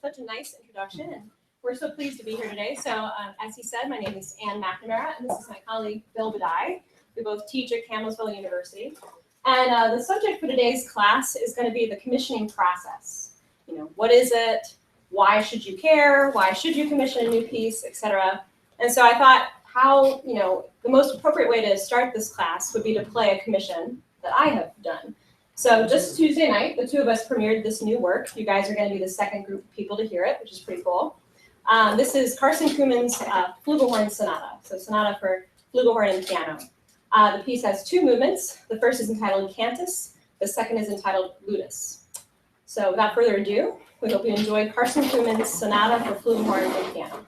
such a nice introduction, and we're so pleased to be here today. So, as he said, my name is McNamara, and this is my colleague Bill Badai. We both teach at Campbellsville University. And the subject for today's class is going to be the commissioning process. You know, what is it? Why should you care? Why should you commission a new piece, etc. And so I thought how, the most appropriate way to start this class would be to play a commission that I have done. So just Tuesday night, the two of us premiered this new work. You guys are going to be the second group of people to hear it, which is pretty cool. This is Carson Truman's Flugelhorn Sonata, so Sonata for flugelhorn and piano. The piece has two movements. The first is entitled Cantus. The second is entitled Ludus. So without further ado, we hope you enjoy Carson Truman's Sonata for flugelhorn and piano.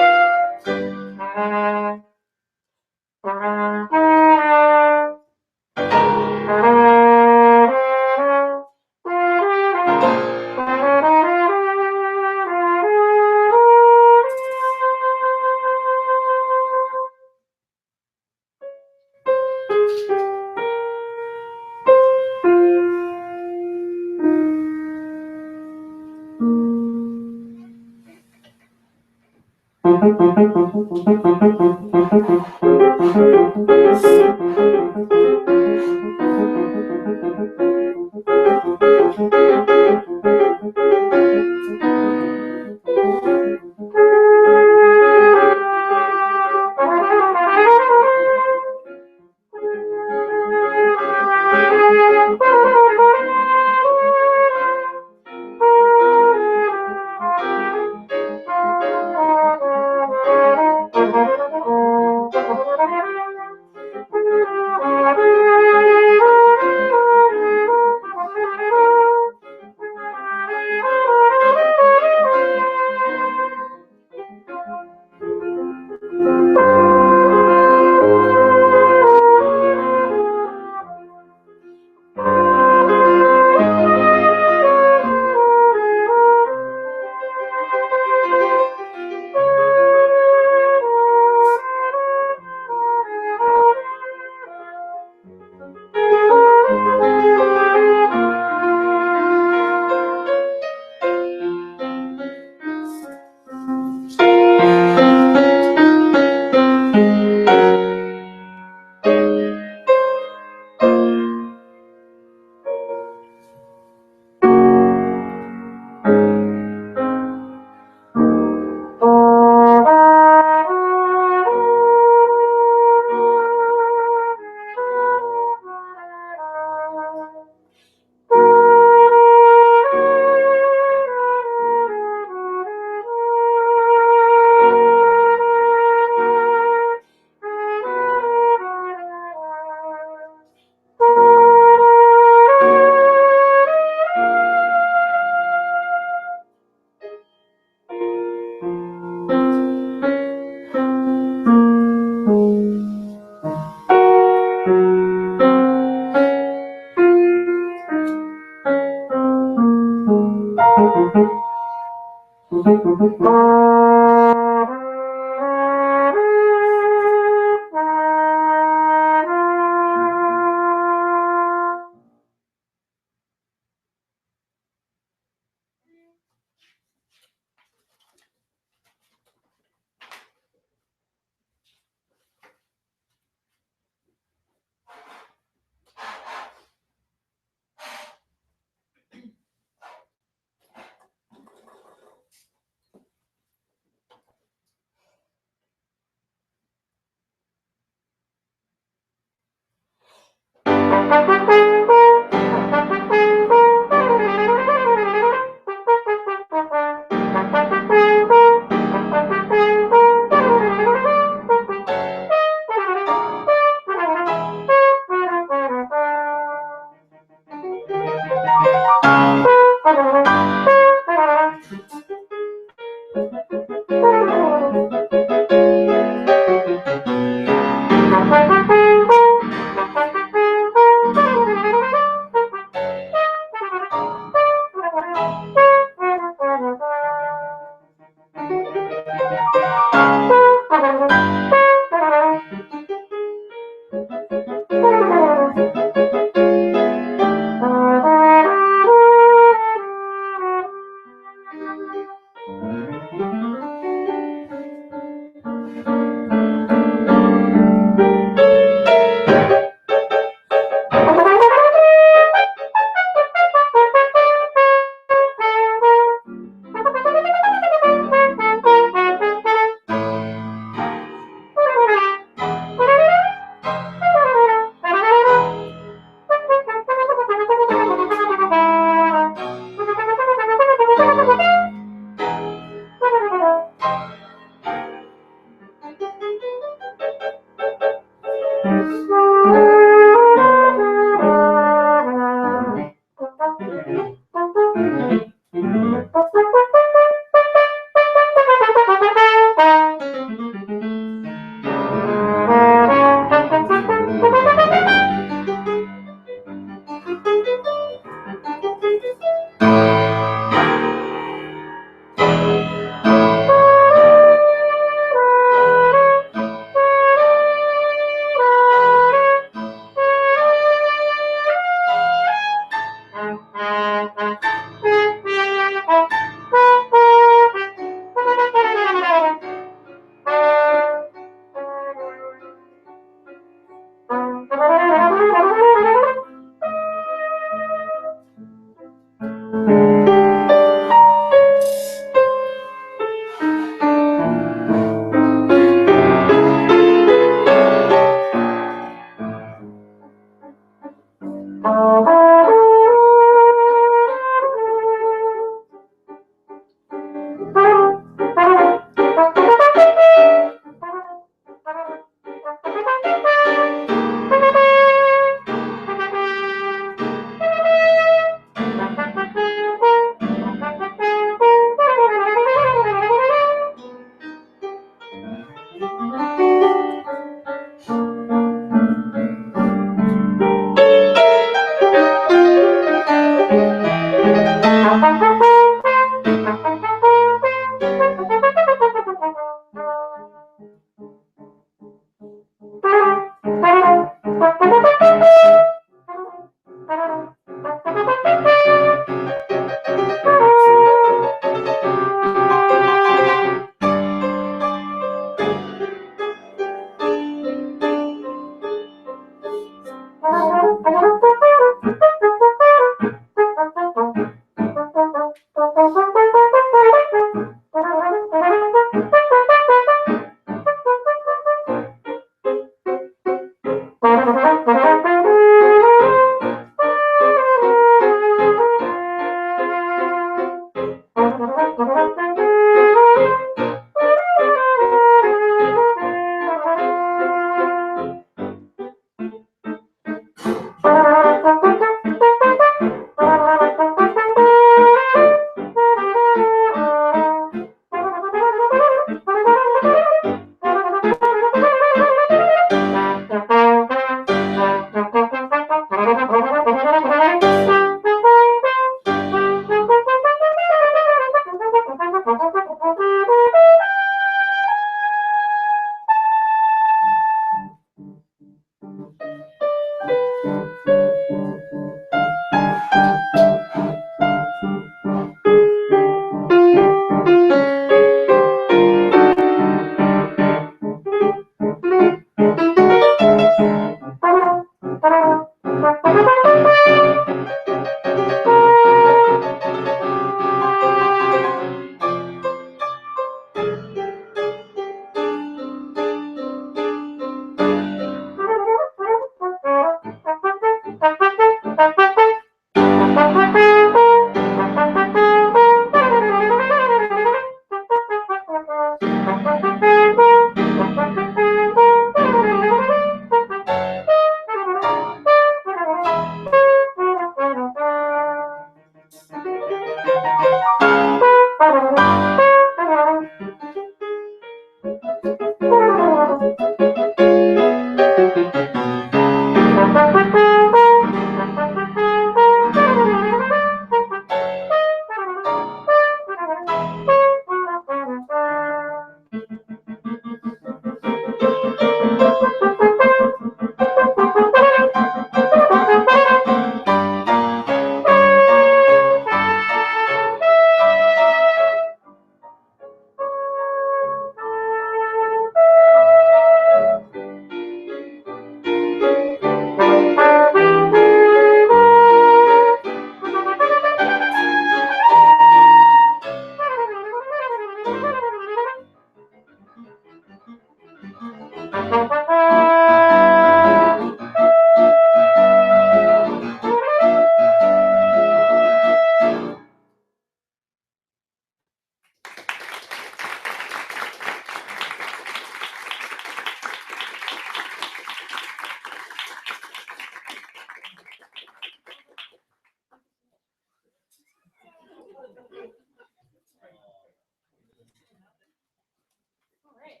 All right.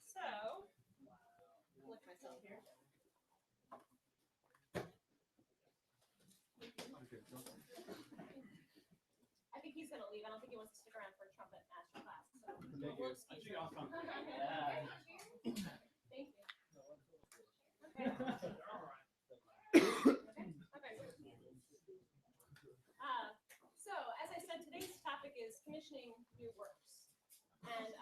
So, look myself here. I think he's going to leave. I don't think he wants to stick around for a trumpet master class. So we'll excuse him. Thank you. Okay. So, as I said, today's topic is commissioning new works. And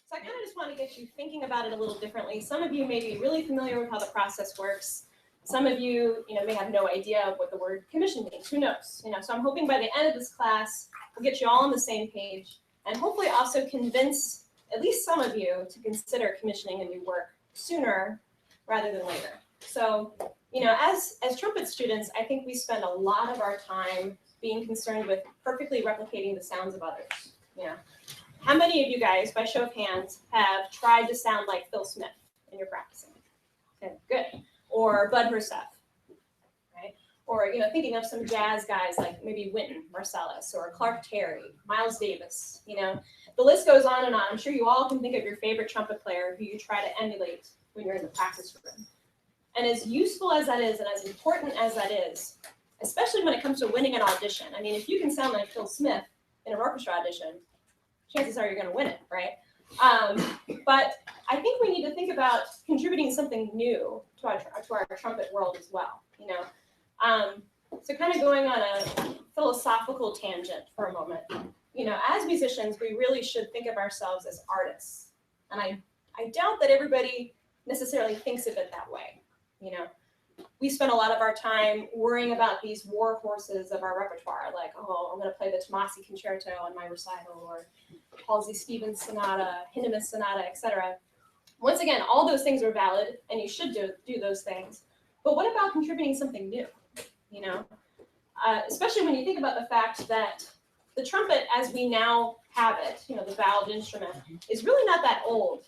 so I kind of just want to get you thinking about it a little differently. Some of you may be really familiar with how the process works. Some of you, may have no idea of what the word commission means. Who knows? So I'm hoping by the end of this class, we'll get you all on the same page and hopefully also convince at least some of you to consider commissioning a new work sooner rather than later. So, as trumpet students, I think we spend a lot of our time being concerned with perfectly replicating the sounds of others. How many of you guys, by show of hands, have tried to sound like Phil Smith in your practicing? Okay, good. Or Bud Herseth, right? Or, thinking of some jazz guys like maybe Wynton Marsalis or Clark Terry, Miles Davis, The list goes on and on. I'm sure you all can think of your favorite trumpet player who you try to emulate when you're in the practice room. And as useful as that is and as important as that is, especially when it comes to winning an audition, I mean, if you can sound like Phil Smith in an orchestra audition, chances are you're going to win it, right? But I think we need to think about contributing something new to our trumpet world as well, So kind of going on a philosophical tangent for a moment, as musicians, we really should think of ourselves as artists. And I doubt that everybody necessarily thinks of it that way, We spend a lot of our time worrying about these war horses of our repertoire, like, oh, I'm going to play the Tomasi Concerto in my recital, or Halsey Stevens Sonata, Hindemith Sonata, etc. Once again, all those things are valid, and you should do those things. But what about contributing something new? Especially when you think about the fact that the trumpet, as we now have it, the valved instrument, is really not that old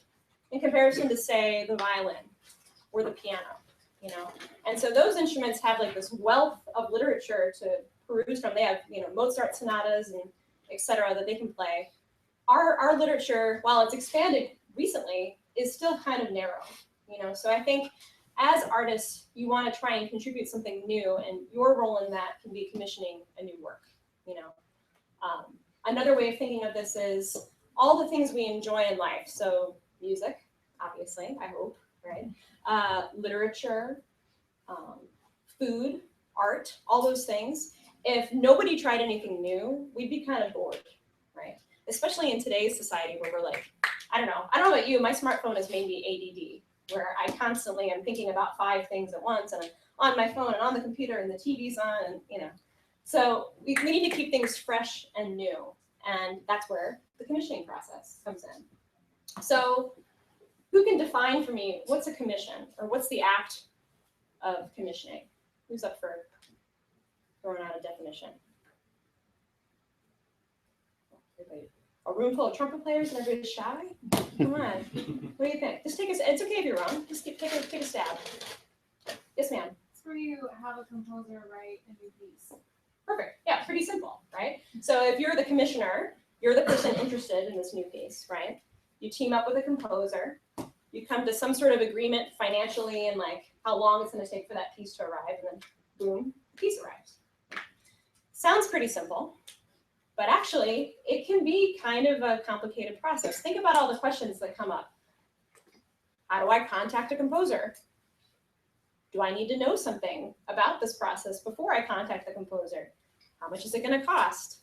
in comparison to, say, the violin or the piano. And so those instruments have like this wealth of literature to peruse from. They have, Mozart sonatas and et cetera that they can play. Our literature, while it's expanded recently, is still kind of narrow, So I think as artists, you want to try and contribute something new, and your role in that can be commissioning a new work, Another way of thinking of this is all the things we enjoy in life. So music, obviously, I hope, right? Literature, food, art, all those things. If nobody tried anything new, we'd be kind of bored, right? Especially in today's society where we're like, I don't know about you, my smartphone has made me ADD, where I constantly am thinking about 5 things at once, and I'm on my phone and on the computer and the TV's on, and So we need to keep things fresh and new, and that's where the commissioning process comes in. So who can define for me what's a commission, or what's the act of commissioning? Who's up for throwing out a definition? Everybody. A room full of trumpet players and everybody's shy? Come on. What do you think? Just take a, it's okay if you're wrong. Just take a stab. Yes, ma'am. It's where you have a composer write a new piece. Perfect. Yeah, pretty simple, right? So if you're the commissioner, you're the person interested in this new piece, right? You team up with a composer, you come to some sort of agreement financially and like how long it's going to take for that piece to arrive, and then boom, the piece arrives. Sounds pretty simple, but actually it can be kind of a complicated process. Think about all the questions that come up. How do I contact a composer? Do I need to know something about this process before I contact the composer? How much is it going to cost?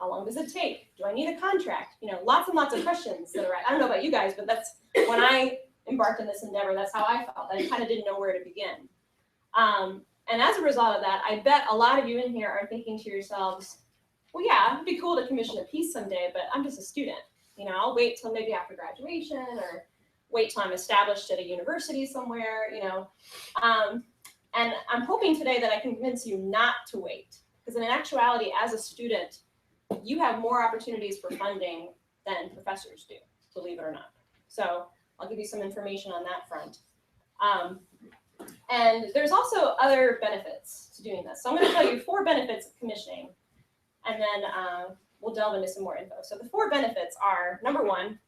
How long does it take? Do I need a contract? You know, lots and lots of questions that are, I don't know about you guys, but that's when I embarked on this endeavor, that's how I felt. I kind of didn't know where to begin. And as a result of that, I bet a lot of you in here are thinking to yourselves, well, yeah, it'd be cool to commission a piece someday, but I'm just a student. You know, I'll wait till maybe after graduation or wait till I'm established at a university somewhere, you know. And I'm hoping today that I can convince you not to wait, because in actuality, as a student, you have more opportunities for funding than professors do, believe it or not. So I'll give you some information on that front. And there's also other benefits to doing this. So I'm going to tell you 4 benefits of commissioning, and then we'll delve into some more info. So the 4 benefits are, number 1,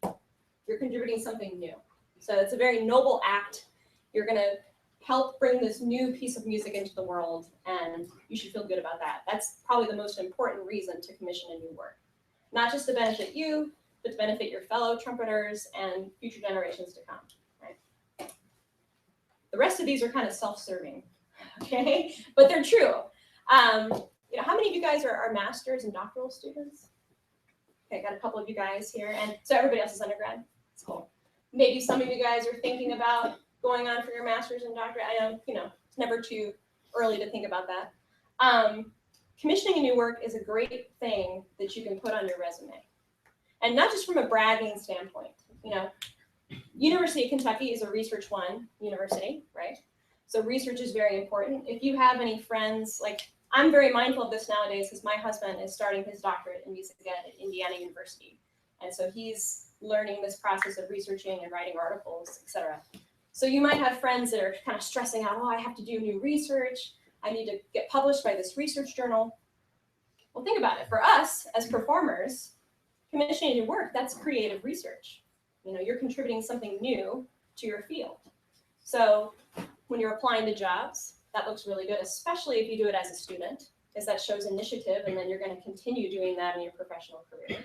you're contributing something new. So it's a very noble act. You're going to help bring this new piece of music into the world, and you should feel good about that. That's probably the most important reason to commission a new work. Not just to benefit you, but to benefit your fellow trumpeters and future generations to come, right? The rest of these are kind of self-serving, okay? But they're true. You know, how many of you guys are master's and doctoral students? Okay, got a couple of you guys here, and so everybody else is undergrad. That's cool. Maybe some of you guys are thinking about going on for your master's and doctorate. I know, you know, it's never too early to think about that. Commissioning a new work is a great thing that you can put on your resume. And not just from a bragging standpoint. You know, University of Kentucky is a research one university, right? So research is very important. If you have any friends, like I'm very mindful of this nowadays because my husband is starting his doctorate in music ed at Indiana University. And so he's learning this process of researching and writing articles, et cetera. So you might have friends that are kind of stressing out, oh, I have to do new research. I need to get published by this research journal. Well, think about it. For us as performers, commissioning your work, that's creative research. You know, you're contributing something new to your field. So when you're applying to jobs, that looks really good, especially if you do it as a student, because that shows initiative, and then you're going to continue doing that in your professional career.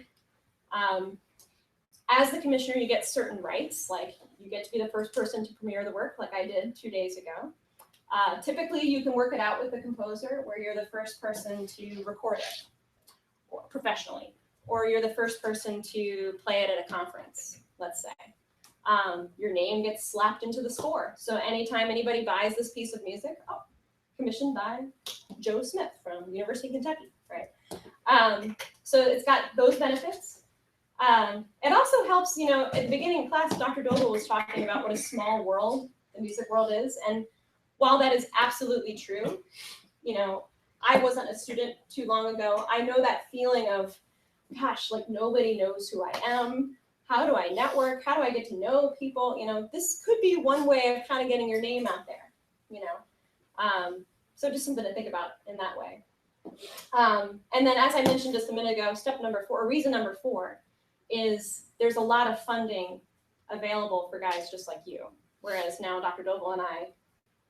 As the commissioner, you get certain rights, like you get to be the first person to premiere the work, like I did 2 days ago. Typically, you can work it out with the composer, where you're the first person to record it professionally, or you're the first person to play it at a conference, let's say. Your name gets slapped into the score. So anytime anybody buys this piece of music, oh, commissioned by Joe Smith from University of Kentucky, right? So it's got those benefits. It also helps, you know, at the beginning of class, Dr. Doble was talking about what a small world the music world is. And while that is absolutely true, you know, I wasn't a student too long ago. I know that feeling of, gosh, like nobody knows who I am. How do I network? How do I get to know people? You know, this could be one way of kind of getting your name out there, you know. So just something to think about in that way. And then as I mentioned just a minute ago, step number 4, or reason number 4, is there's a lot of funding available for guys just like you. Whereas now Dr. Doble and I,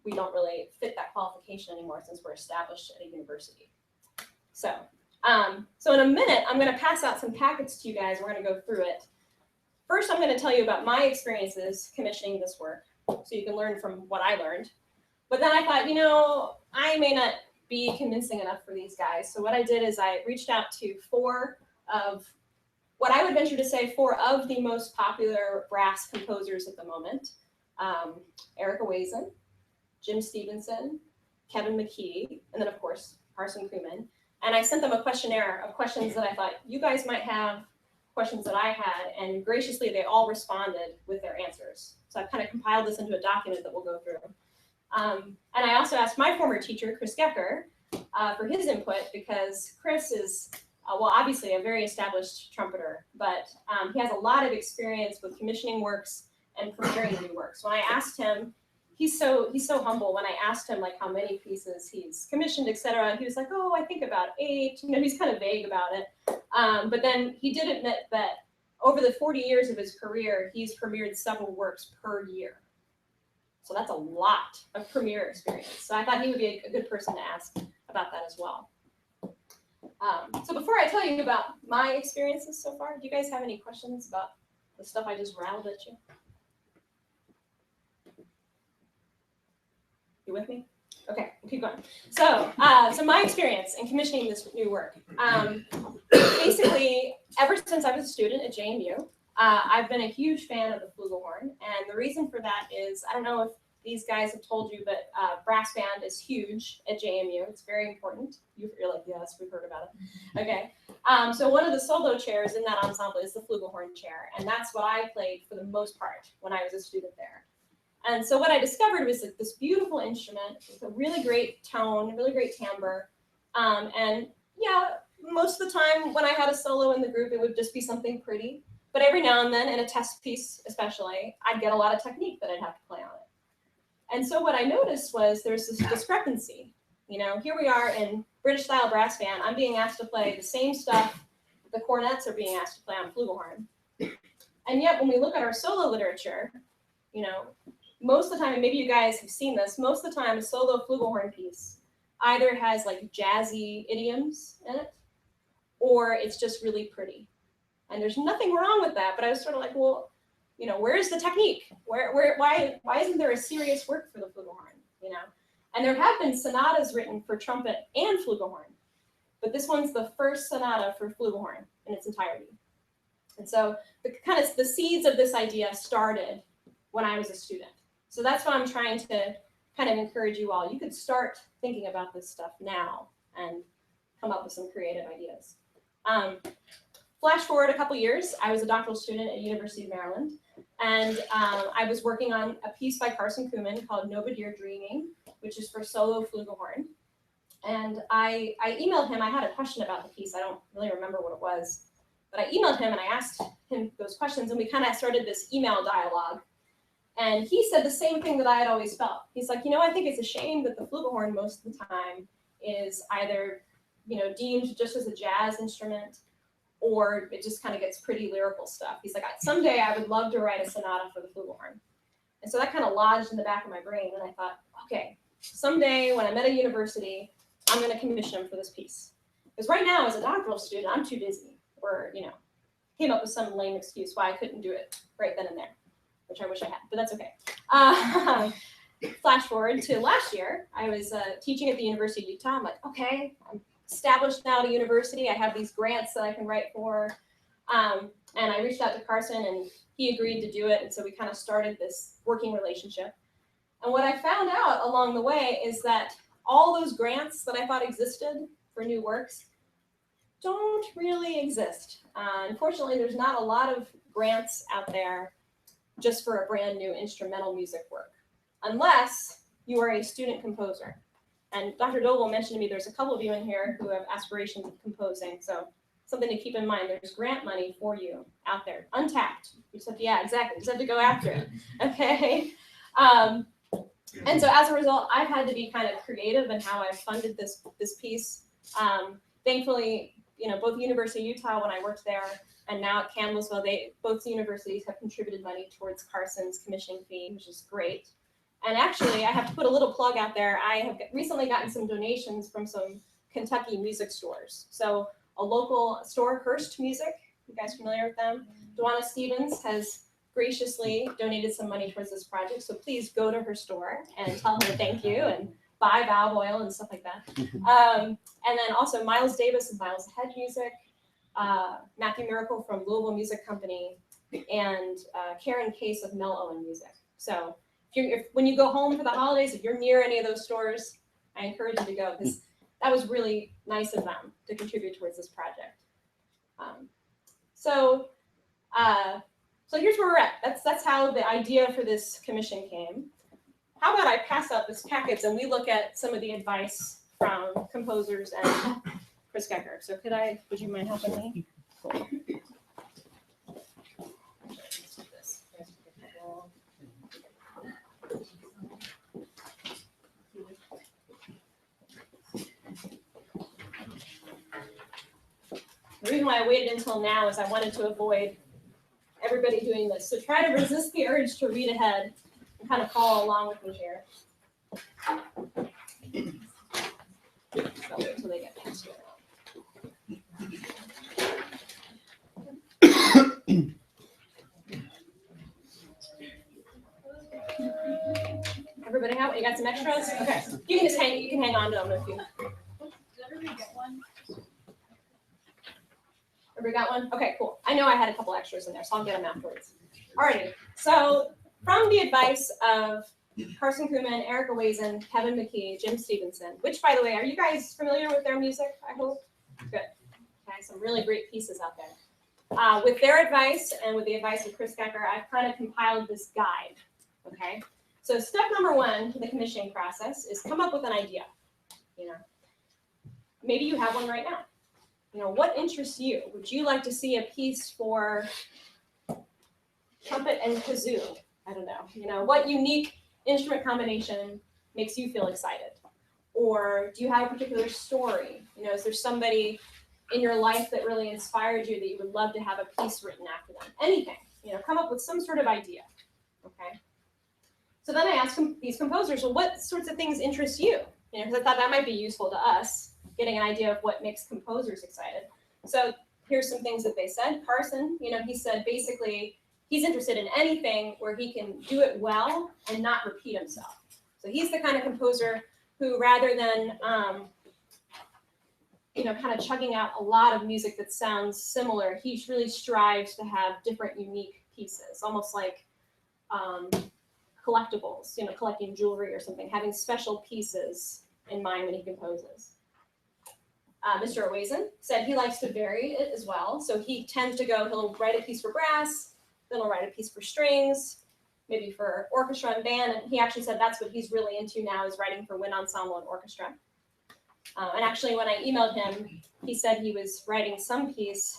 we don't really fit that qualification anymore since we're established at a university. So, so in a minute, I'm going to pass out some packets to you guys. We're going to go through it. First, I'm going to tell you about my experiences commissioning this work, so you can learn from what I learned. But then I thought, you know, I may not be convincing enough for these guys. So what I did is I reached out to 4 of what I would venture to say 4 of the most popular brass composers at the moment. Erica Wazen, Jim Stevenson, Kevin McKee, and then of course, Carson Truman. And I sent them a questionnaire of questions that I thought you guys might have, questions that I had, and graciously they all responded with their answers. So I've kind of compiled this into a document that we'll go through. And I also asked my former teacher, Chris Gecker, for his input, because Chris is, well, obviously a very established trumpeter, but he has a lot of experience with commissioning works and premiering new works. When I asked him, he's so humble. When I asked him like how many pieces he's commissioned, etc., he was like, "Oh, I think about 8." You know, he's kind of vague about it. But then he did admit that over the 40 years of his career, he's premiered several works per year. So that's a lot of premiere experience. So I thought he would be a good person to ask about that as well. So before I tell you about my experiences so far, do you guys have any questions about the stuff I just rattled at you? You with me? Okay, we'll keep going. So, so my experience in commissioning this new work. Basically, ever since I was a student at JMU, I've been a huge fan of the flugelhorn, and the reason for that is, I don't know if these guys have told you, but brass band is huge at JMU. It's very important. You're like, yes, we've heard about it. Okay, so one of the solo chairs in that ensemble is the flugelhorn chair, and that's what I played for the most part when I was a student there. And so what I discovered was like this beautiful instrument with a really great tone, really great timbre, and yeah, most of the time when I had a solo in the group, it would just be something pretty. But every now and then, in a test piece especially, I'd get a lot of technique that I'd have to play on it. And so what I noticed was there's this discrepancy. You know, here we are in British style brass band. I'm being asked to play the same stuff the cornets are being asked to play on flugelhorn. And yet, when we look at our solo literature, you know, most of the time, and maybe you guys have seen this, most of the time a solo flugelhorn piece either has like jazzy idioms in it, or it's just really pretty. And there's nothing wrong with that, but I was sort of like, well, you know, where's the technique? Why isn't there a serious work for the flugelhorn, you know? And there have been sonatas written for trumpet and flugelhorn, but this one's the first sonata for flugelhorn in its entirety. And so the seeds of this idea started when I was a student. So that's why I'm trying to kind of encourage you all. You could start thinking about this stuff now and come up with some creative ideas. Flash forward a couple years, I was a doctoral student at University of Maryland, and I was working on a piece by Carson called Nova Dear Dreaming, which is for solo flugelhorn. And I emailed him. I had a question about the piece. I don't really remember what it was, but I emailed him and I asked him those questions, and we kind of started this email dialogue. And he said the same thing that I had always felt. He's like, you know, I think it's a shame that the flugelhorn most of the time is either, you know, deemed just as a jazz instrument, or it just kind of gets pretty lyrical stuff. He's like, someday I would love to write a sonata for the flugelhorn. And so that kind of lodged in the back of my brain. And I thought, okay, someday when I'm at a university, I'm going to commission him for this piece. Because right now, as a doctoral student, I'm too busy. Or, you know, came up with some lame excuse why I couldn't do it right then and there, which I wish I had, but that's okay. Flash forward to last year, I was teaching at the University of Utah. I'm like, okay, I'm established now at a university. I have these grants that I can write for. And I reached out to Carson, and he agreed to do it. And so we kind of started this working relationship. And what I found out along the way is that all those grants that I thought existed for new works don't really exist. Unfortunately, there's not a lot of grants out there just for a brand new instrumental music work, unless you are a student composer. And Dr. Doble mentioned to me there's a couple of you in here who have aspirations of composing, so something to keep in mind. There's grant money for you out there, untapped. You just have to, yeah, exactly. You just have to go after it, okay? And so as a result, I've had to be kind of creative in how I've funded this piece. Thankfully, you know, both University of Utah, when I worked there, and now at Campbellsville, both universities have contributed money towards Carson's commissioning fee, which is great. And actually, I have to put a little plug out there. I have recently gotten some donations from some Kentucky music stores. So a local store, Hearst Music, you guys familiar with them? Dwana Stevens has graciously donated some money towards this project. So please go to her store and tell her thank you and buy valve oil and stuff like that. And then also Miles Davis and Miles Ahead Music, Matthew Miracle from Louisville Music Company, and Karen Case of Mel Owen Music. So when you go home for the holidays, if you're near any of those stores, I encourage you to go, because that was really nice of them to contribute towards this project. So here's where we're at. That's how the idea for this commission came. How about I pass out this package and we look at some of the advice from composers and Chris Gecker. So would you mind helping me? Cool. reason why I waited until now is I wanted to avoid everybody doing this. So try to resist the urge to read ahead and kind of follow along with me here. I'll wait until they get past here. Everybody have? You got some extras? Okay. You can just hang. You can hang on to them if you. Did everybody get one? Everybody got one? Okay, cool. I know I had a couple extras in there, so I'll get them afterwards. Alrighty. So from the advice of Carson Truman, Erica Wazen, Kevin McKee, Jim Stevenson, which, by the way, are you guys familiar with their music? I hope. Good. Okay, some really great pieces out there. With their advice and with the advice of Chris Gecker, I've kind of compiled this guide. Okay. So step number one to the commissioning process is come up with an idea. You know, maybe you have one right now. You know, what interests you? Would you like to see a piece for trumpet and kazoo? I don't know. You know, what unique instrument combination makes you feel excited? Or do you have a particular story? You know, is there somebody in your life that really inspired you that you would love to have a piece written after them? Anything. You know, come up with some sort of idea. Okay. So then I asked these composers, well, what sorts of things interest you? You know, because I thought that might be useful to us, getting an idea of what makes composers excited. So here's some things that they said. Carson, you know, he said basically he's interested in anything where he can do it well and not repeat himself. So he's the kind of composer who, rather than you know, kind of chugging out a lot of music that sounds similar, he really strives to have different, unique pieces, almost like collectibles, you know, collecting jewelry or something, having special pieces in mind when he composes. Mr. Wazen said he likes to vary it as well. So he tends to go, he'll write a piece for brass, then he'll write a piece for strings, maybe for orchestra and band. And he actually said that's what he's really into now, is writing for wind ensemble and orchestra. And actually, when I emailed him, he said he was writing some piece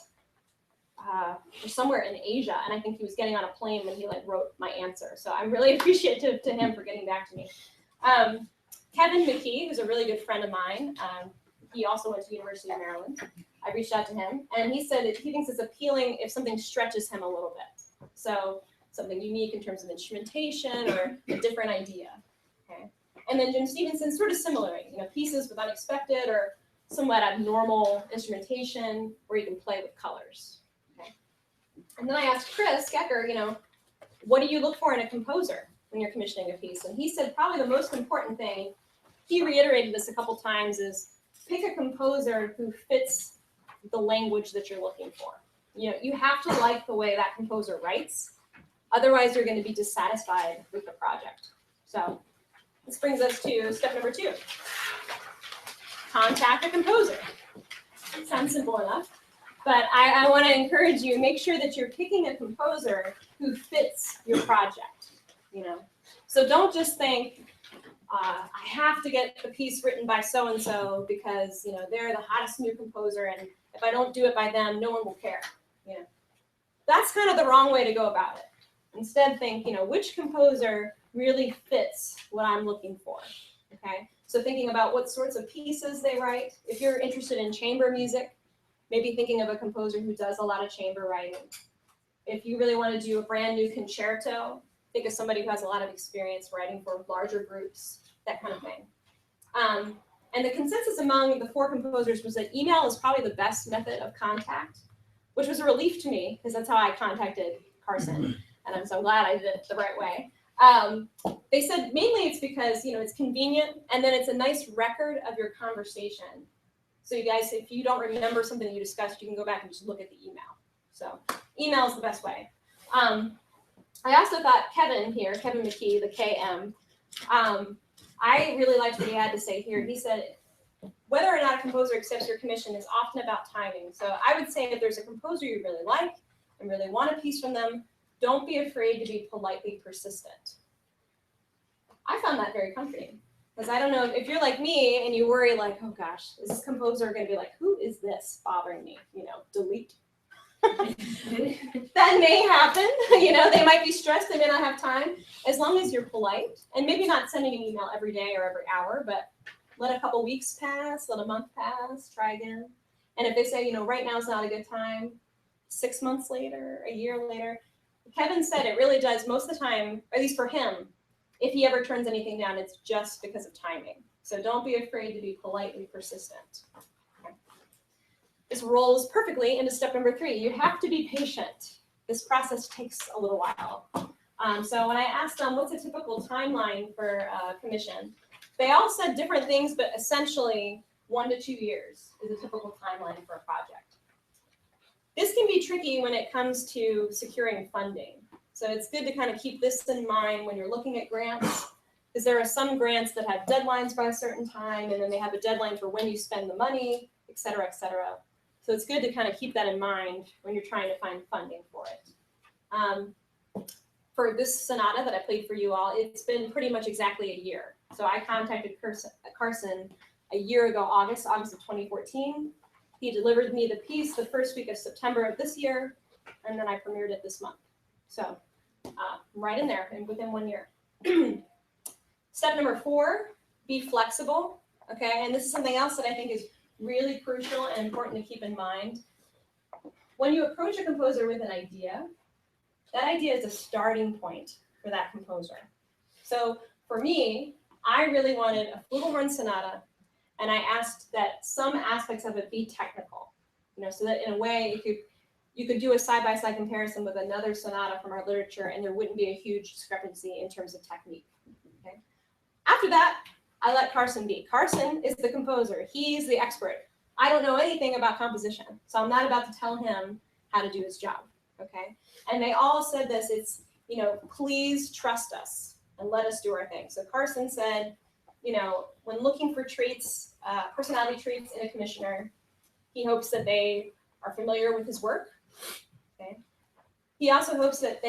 for somewhere in Asia, and I think he was getting on a plane when he wrote my answer. So I'm really appreciative to him for getting back to me. Kevin McKee, who's a really good friend of mine, he also went to the University of Maryland. I reached out to him, and he said that he thinks it's appealing if something stretches him a little bit. So something unique in terms of instrumentation or a different idea. Okay. And then Jim Stevenson, sort of similar, you know, pieces with unexpected or somewhat abnormal instrumentation where you can play with colors. Okay. And then I asked Chris Gecker, you know, what do you look for in a composer when you're commissioning a piece? And he said probably the most important thing, he reiterated this a couple times, is pick a composer who fits the language that you're looking for. You know, you have to like the way that composer writes. Otherwise, you're going to be dissatisfied with the project. So this brings us to step number 2. Contact a composer. It sounds simple enough, but I want to encourage you, make sure that you're picking a composer who fits your project. You know, so don't just think, I have to get the piece written by so-and-so because, you know, they're the hottest new composer, and if I don't do it by them, no one will care. You know, that's kind of the wrong way to go about it. Instead, think, you know, which composer really fits what I'm looking for. Okay, so thinking about what sorts of pieces they write. If you're interested in chamber music, maybe thinking of a composer who does a lot of chamber writing. If you really want to do a brand new concerto, think of somebody who has a lot of experience writing for larger groups, that kind of thing. And the consensus among the 4 composers was that email is probably the best method of contact, which was a relief to me because that's how I contacted Carson, and I'm so glad I did it the right way. They said mainly it's because, you know, it's convenient, and then it's a nice record of your conversation. So you guys, if you don't remember something you discussed, you can go back and just look at the email. So email is the best way. I also thought Kevin McKee, the KM, I really liked what he had to say here. He said, whether or not a composer accepts your commission is often about timing. So I would say if there's a composer you really like and really want a piece from them, don't be afraid to be politely persistent. I found that very comforting, because I don't know if you're like me and you worry like, oh gosh, is this composer going to be like, who is this bothering me? You know, delete. That may happen. You know, they might be stressed, they may not have time. As long as you're polite, and maybe not sending an email every day or every hour, but let a couple weeks pass, let a month pass, try again. And if they say, right now is not a good time, 6 months later, a year later, Kevin said it really does most of the time, at least for him, if he ever turns anything down, it's just because of timing. So don't be afraid to be politely persistent. Okay. This rolls perfectly into step number 3. You have to be patient. This process takes a little while. So when I asked them, what's a typical timeline for commission, they all said different things, but essentially 1 to 2 years is a typical timeline for a project. This can be tricky when it comes to securing funding. So it's good to kind of keep this in mind when you're looking at grants, because there are some grants that have deadlines by a certain time, and then they have a deadline for when you spend the money, et cetera, et cetera. So it's good to kind of keep that in mind when you're trying to find funding for it. For this sonata that I played for you all, it's been pretty much exactly a year. So I contacted Carson a year ago, August of 2014. He delivered me the piece the first week of September of this year, and then I premiered it this month. So right in there, and within 1 year. Step number 4, be flexible. Okay, and this is something else that I think is really crucial and important to keep in mind. When you approach a composer with an idea, that idea is a starting point for that composer. So for me, I really wanted a flute horn sonata, and I asked that some aspects of it be technical, so that in a way you could do a side-by-side comparison with another sonata from our literature, and there wouldn't be a huge discrepancy in terms of technique. Okay. After that, I let Carson be. Carson is the composer. He's the expert. I don't know anything about composition, so I'm not about to tell him how to do his job. Okay. And they all said this. It's, please trust us and let us do our thing. So Carson said, when looking for traits, personality traits in a commissioner, he hopes that they are familiar with his work. Okay. He also hopes that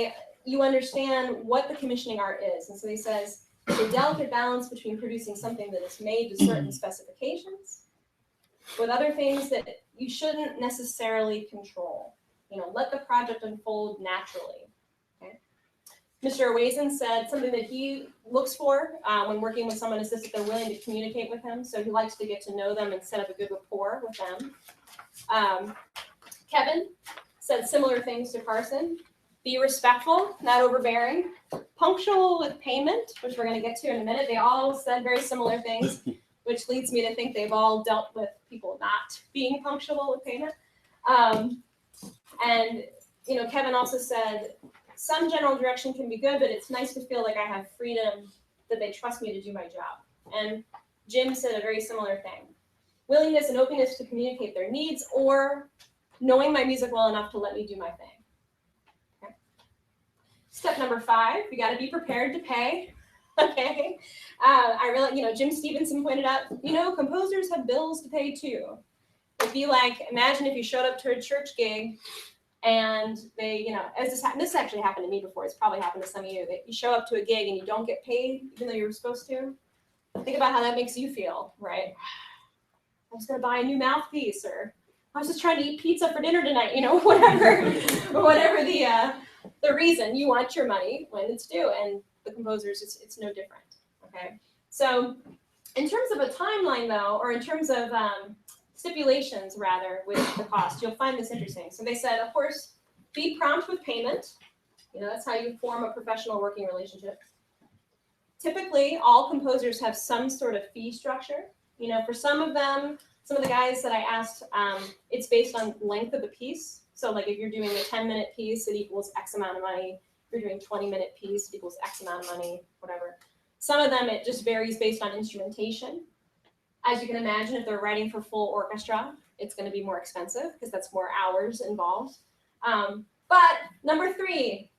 you understand what the commissioning art is. And so he says, it's a delicate balance between producing something that is made to certain specifications with other things that you shouldn't necessarily control. Let the project unfold naturally. Okay. Mr. Owazen said something that he looks for when working with someone is just that they're willing to communicate with him. So he likes to get to know them and set up a good rapport with them. Kevin said similar things to Carson. Be respectful, not overbearing. Punctual with payment, which we're going to get to in a minute. They all said very similar things, which leads me to think they've all dealt with people not being punctual with payment. And Kevin also said, some general direction can be good, but it's nice to feel like I have freedom, that they trust me to do my job. And Jim said a very similar thing. Willingness and openness to communicate their needs, or knowing my music well enough to let me do my thing. Okay. Step number 5, you got to be prepared to pay. Okay. I really, Jim Stevenson pointed out, composers have bills to pay too. It'd be like, imagine if you showed up to a church gig and they, as this actually happened to me before, it's probably happened to some of you, that you show up to a gig and you don't get paid even though you were supposed to. Think about how that makes you feel, right? I was going to buy a new mouthpiece, or I was just trying to eat pizza for dinner tonight, whatever the reason. You want your money when it's due, and the composers, it's no different, okay? So in terms of a timeline, though, or in terms of stipulations, rather, with the cost, you'll find this interesting. So they said, of course, be prompt with payment. That's how you form a professional working relationship. Typically, all composers have some sort of fee structure. For some of the guys that I asked, it's based on length of the piece. So like if you're doing a 10-minute piece, it equals X amount of money. If you're doing a 20-minute piece, it equals X amount of money, whatever. Some of them, it just varies based on instrumentation. As you can imagine, if they're writing for full orchestra, it's going to be more expensive because that's more hours involved. But number 3,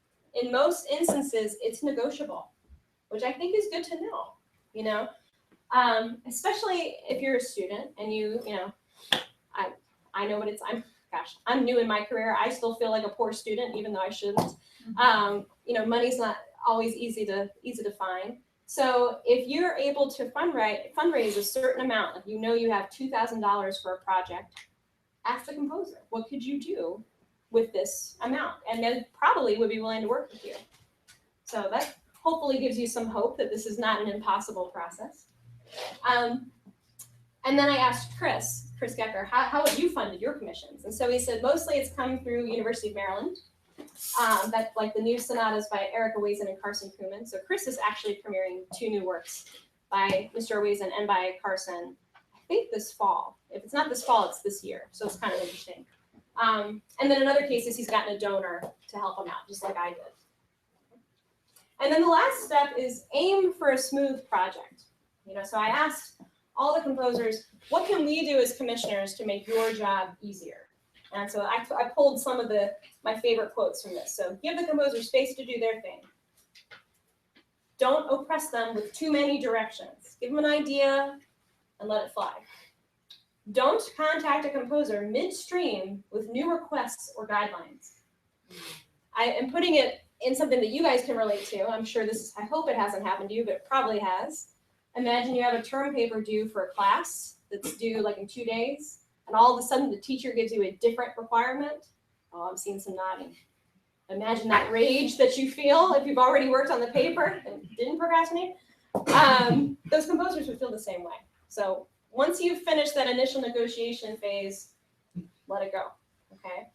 in most instances, it's negotiable, which I think is good to know, especially if you're a student and I know what it's, I'm new in my career. I still feel like a poor student, even though I shouldn't. Money's not always easy to find. So if you're able to fundraise a certain amount, like you have $2,000 for a project, ask the composer, what could you do with this amount? And they probably would be willing to work with you. So that hopefully gives you some hope that this is not an impossible process. And then I asked Chris, Chris Gecker, how have you funded your commissions? And so he said, mostly it's come through University of Maryland. That's like the new sonatas by Erica Wazen and Carson Truman. So Chris is actually premiering 2 new works by Mr. Wazen and by Carson, I think this fall. If it's not this fall, it's this year. So it's kind of interesting. And then in other cases, he's gotten a donor to help him out, just like I did. And then the last step is aim for a smooth project. So I asked all the composers, what can we do as commissioners to make your job easier? And so I pulled some of my favorite quotes from this. So give the composer space to do their thing. Don't oppress them with too many directions. Give them an idea and let it fly. Don't contact a composer midstream with new requests or guidelines. I am putting it in something that you guys can relate to. I'm sure I hope it hasn't happened to you, but it probably has. Imagine you have a term paper due for a class that's due like in 2 days, and all of a sudden the teacher gives you a different requirement. Oh, I'm seeing some nodding. Imagine that rage that you feel if you've already worked on the paper and didn't procrastinate. Those composers would feel the same way. So once you've finished that initial negotiation phase, let it go, okay?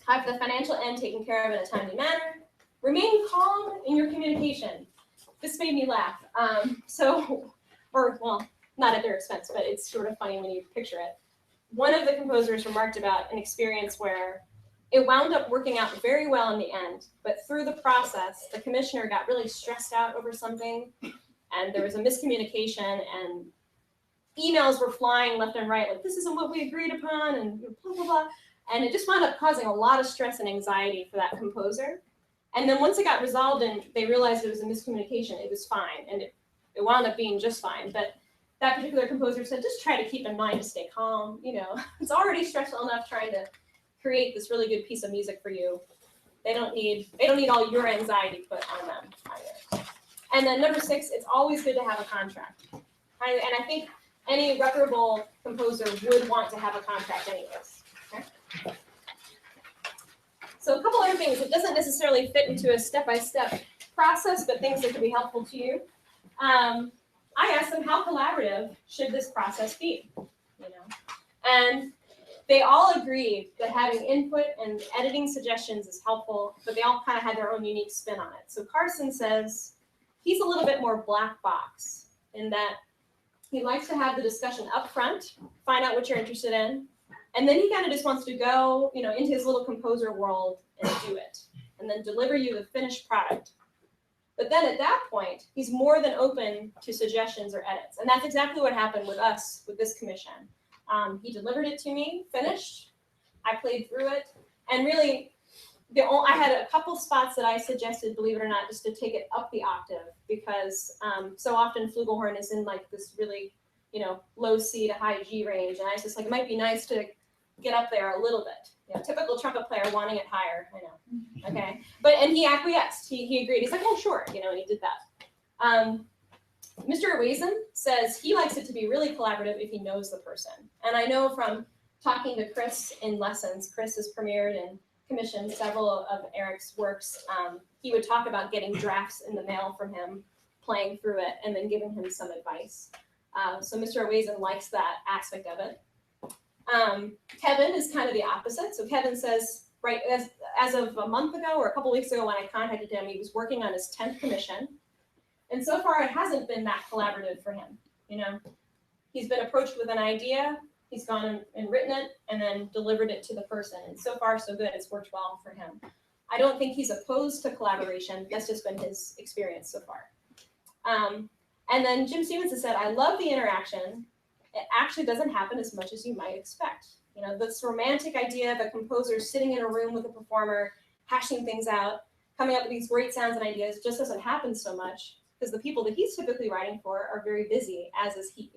Have the financial end taken care of in a timely manner. Remain calm in your communication. This made me laugh. Not at their expense, but it's sort of funny when you picture it. One of the composers remarked about an experience where it wound up working out very well in the end, but through the process, the commissioner got really stressed out over something, and there was a miscommunication, and emails were flying left and right, like, this isn't what we agreed upon, and blah, blah, blah. And it just wound up causing a lot of stress and anxiety for that composer. And then once it got resolved and they realized it was a miscommunication, it was fine. And it wound up being just fine. But that particular composer said, just try to keep in mind to stay calm. It's already stressful enough trying to create this really good piece of music for you. They don't need all your anxiety put on them either. And then number 6, it's always good to have a contract. And I think any reputable composer would want to have a contract anyways. Okay? So a couple other things. It doesn't necessarily fit into a step-by-step process, but things that could be helpful to you. I asked them, how collaborative should this process be? And they all agreed that having input and editing suggestions is helpful, but they all kind of had their own unique spin on it. So Carson says he's a little bit more black box in that he likes to have the discussion up front, find out what you're interested in, and then he kind of just wants to go, into his little composer world and do it, and then deliver you the finished product. But then at that point, he's more than open to suggestions or edits. And that's exactly what happened with us with this commission. He delivered it to me, finished. I played through it. And really, I had a couple spots that I suggested, believe it or not, just to take it up the octave, because so often flugelhorn is in like this really, low C to high G range. And I was just like, it might be nice to get up there a little bit. Typical trumpet player wanting it higher, I know. Okay, and he acquiesced. He agreed. He's like, oh, sure, and he did that. Mr. Wazen says he likes it to be really collaborative if he knows the person. And I know from talking to Chris in lessons, Chris has premiered and commissioned several of Eric's works. He would talk about getting drafts in the mail from him, playing through it, and then giving him some advice. So Mr. Wazen likes that aspect of it. Kevin is kind of the opposite. So Kevin says, right, as of a month ago or a couple weeks ago when I contacted him, he was working on his 10th commission. And so far it hasn't been that collaborative for him. He's been approached with an idea, he's gone and written it, and then delivered it to the person. And so far so good, it's worked well for him. I don't think he's opposed to collaboration. That's just been his experience so far. And then Jim Stevenson said, I love the interaction. It actually doesn't happen as much as you might expect. This romantic idea of a composer sitting in a room with a performer, hashing things out, coming up with these great sounds and ideas just doesn't happen so much because the people that he's typically writing for are very busy, as is he.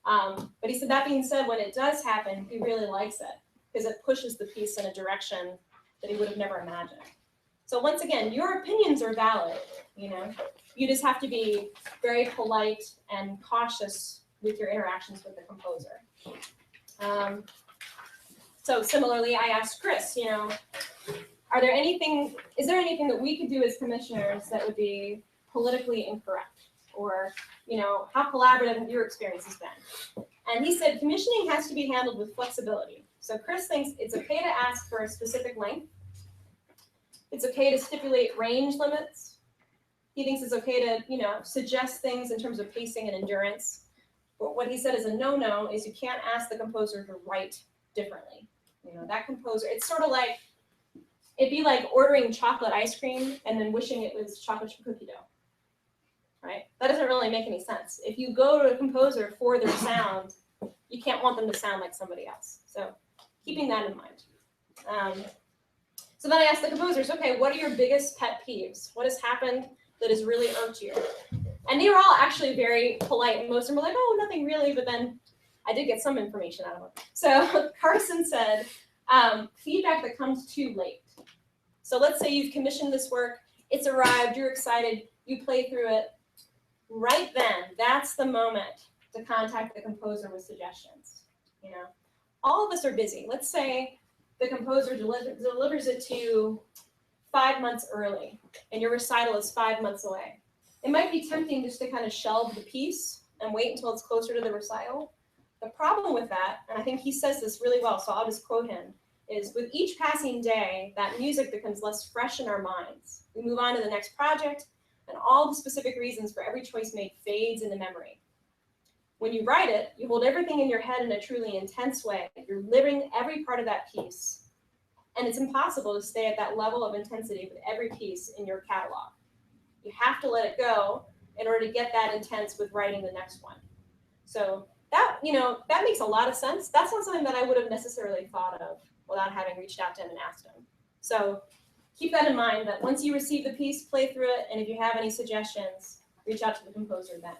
But he said, that being said, when it does happen, he really likes it because it pushes the piece in a direction that he would have never imagined. So once again, your opinions are valid. You just have to be very polite and cautious with your interactions with the composer. So similarly, I asked Chris, is there anything that we could do as commissioners that would be politically incorrect? Or, how collaborative have your experiences been? And he said commissioning has to be handled with flexibility. So Chris thinks it's okay to ask for a specific length. It's okay to stipulate range limits. He thinks it's okay to, suggest things in terms of pacing and endurance. But what he said is a no-no is you can't ask the composer to write differently. That composer, it's sort of like, it'd be like ordering chocolate ice cream and then wishing it was chocolate chip cookie dough, right? That doesn't really make any sense. If you go to a composer for their sound, you can't want them to sound like somebody else. So keeping that in mind. So then I asked the composers, okay, what are your biggest pet peeves? What has happened that has really irked you? And they were all actually very polite, and most of them were like, oh, nothing really, but then I did get some information out of them. So Carson said, feedback that comes too late. So let's say you've commissioned this work, it's arrived, you're excited, you play through it. Right then, that's the moment to contact the composer with suggestions. All of us are busy. Let's say the composer delivers it to you 5 months early, and your recital is 5 months away. It might be tempting just to kind of shelve the piece and wait until it's closer to the recital. The problem with that, and I think he says this really well, so I'll just quote him, is with each passing day, that music becomes less fresh in our minds. We move on to the next project, and all the specific reasons for every choice made fades into memory. When you write it, you hold everything in your head in a truly intense way. You're living every part of that piece. And it's impossible to stay at that level of intensity with every piece in your catalog. You have to let it go in order to get that intense with writing the next one. So that makes a lot of sense. That's not something that I would have necessarily thought of without having reached out to him and asked him. So keep that in mind, that once you receive the piece, play through it, and if you have any suggestions, reach out to the composer then.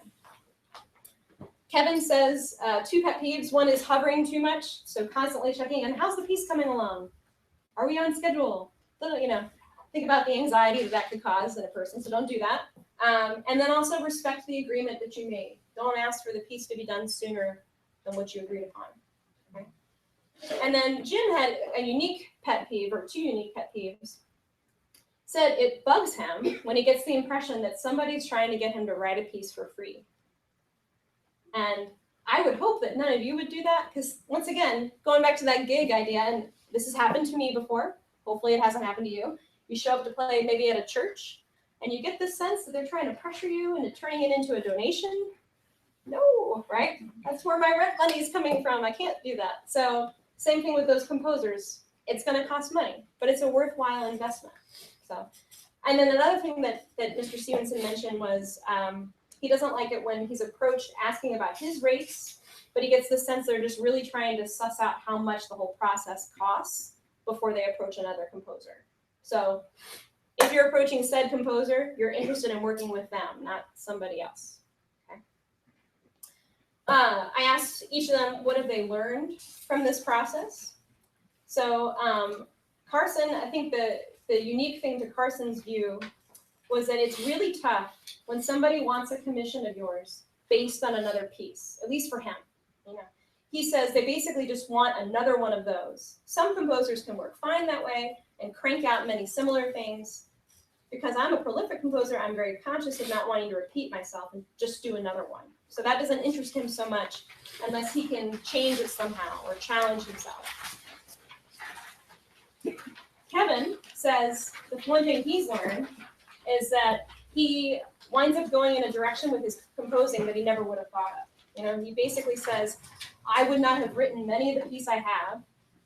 Kevin says 2 pet peeves. One is hovering too much, so constantly checking in. How's the piece coming along? Are we on schedule? Think about the anxiety that could cause in a person, so don't do that. And then also respect the agreement that you made. Don't ask for the piece to be done sooner than what you agreed upon. Okay? And then Jim had a unique pet peeve, or 2 unique pet peeves. Said it bugs him when he gets the impression that somebody's trying to get him to write a piece for free. And I would hope that none of you would do that, because once again, going back to that gig idea, and this has happened to me before, hopefully it hasn't happened to you. You show up to play maybe at a church, and you get this sense that they're trying to pressure you into turning it into a donation. No, right? That's where my rent money is coming from. I can't do that. So same thing with those composers. It's going to cost money, but it's a worthwhile investment. So, and then another thing that Mr. Stevenson mentioned was he doesn't like it when he's approached asking about his rates, but he gets the sense they're just really trying to suss out how much the whole process costs before they approach another composer. So if you're approaching said composer, you're interested in working with them, not somebody else. Okay. I asked each of them, what have they learned from this process? So Carson, I think the unique thing to Carson's view was that it's really tough when somebody wants a commission of yours based on another piece, at least for him. He says they basically just want another one of those. Some composers can work fine that way and crank out many similar things. Because I'm a prolific composer, I'm very conscious of not wanting to repeat myself and just do another one. So that doesn't interest him so much unless he can change it somehow or challenge himself. Kevin says the one thing he's learned is that he winds up going in a direction with his composing that he never would have thought of. He basically says, I would not have written many of the pieces I have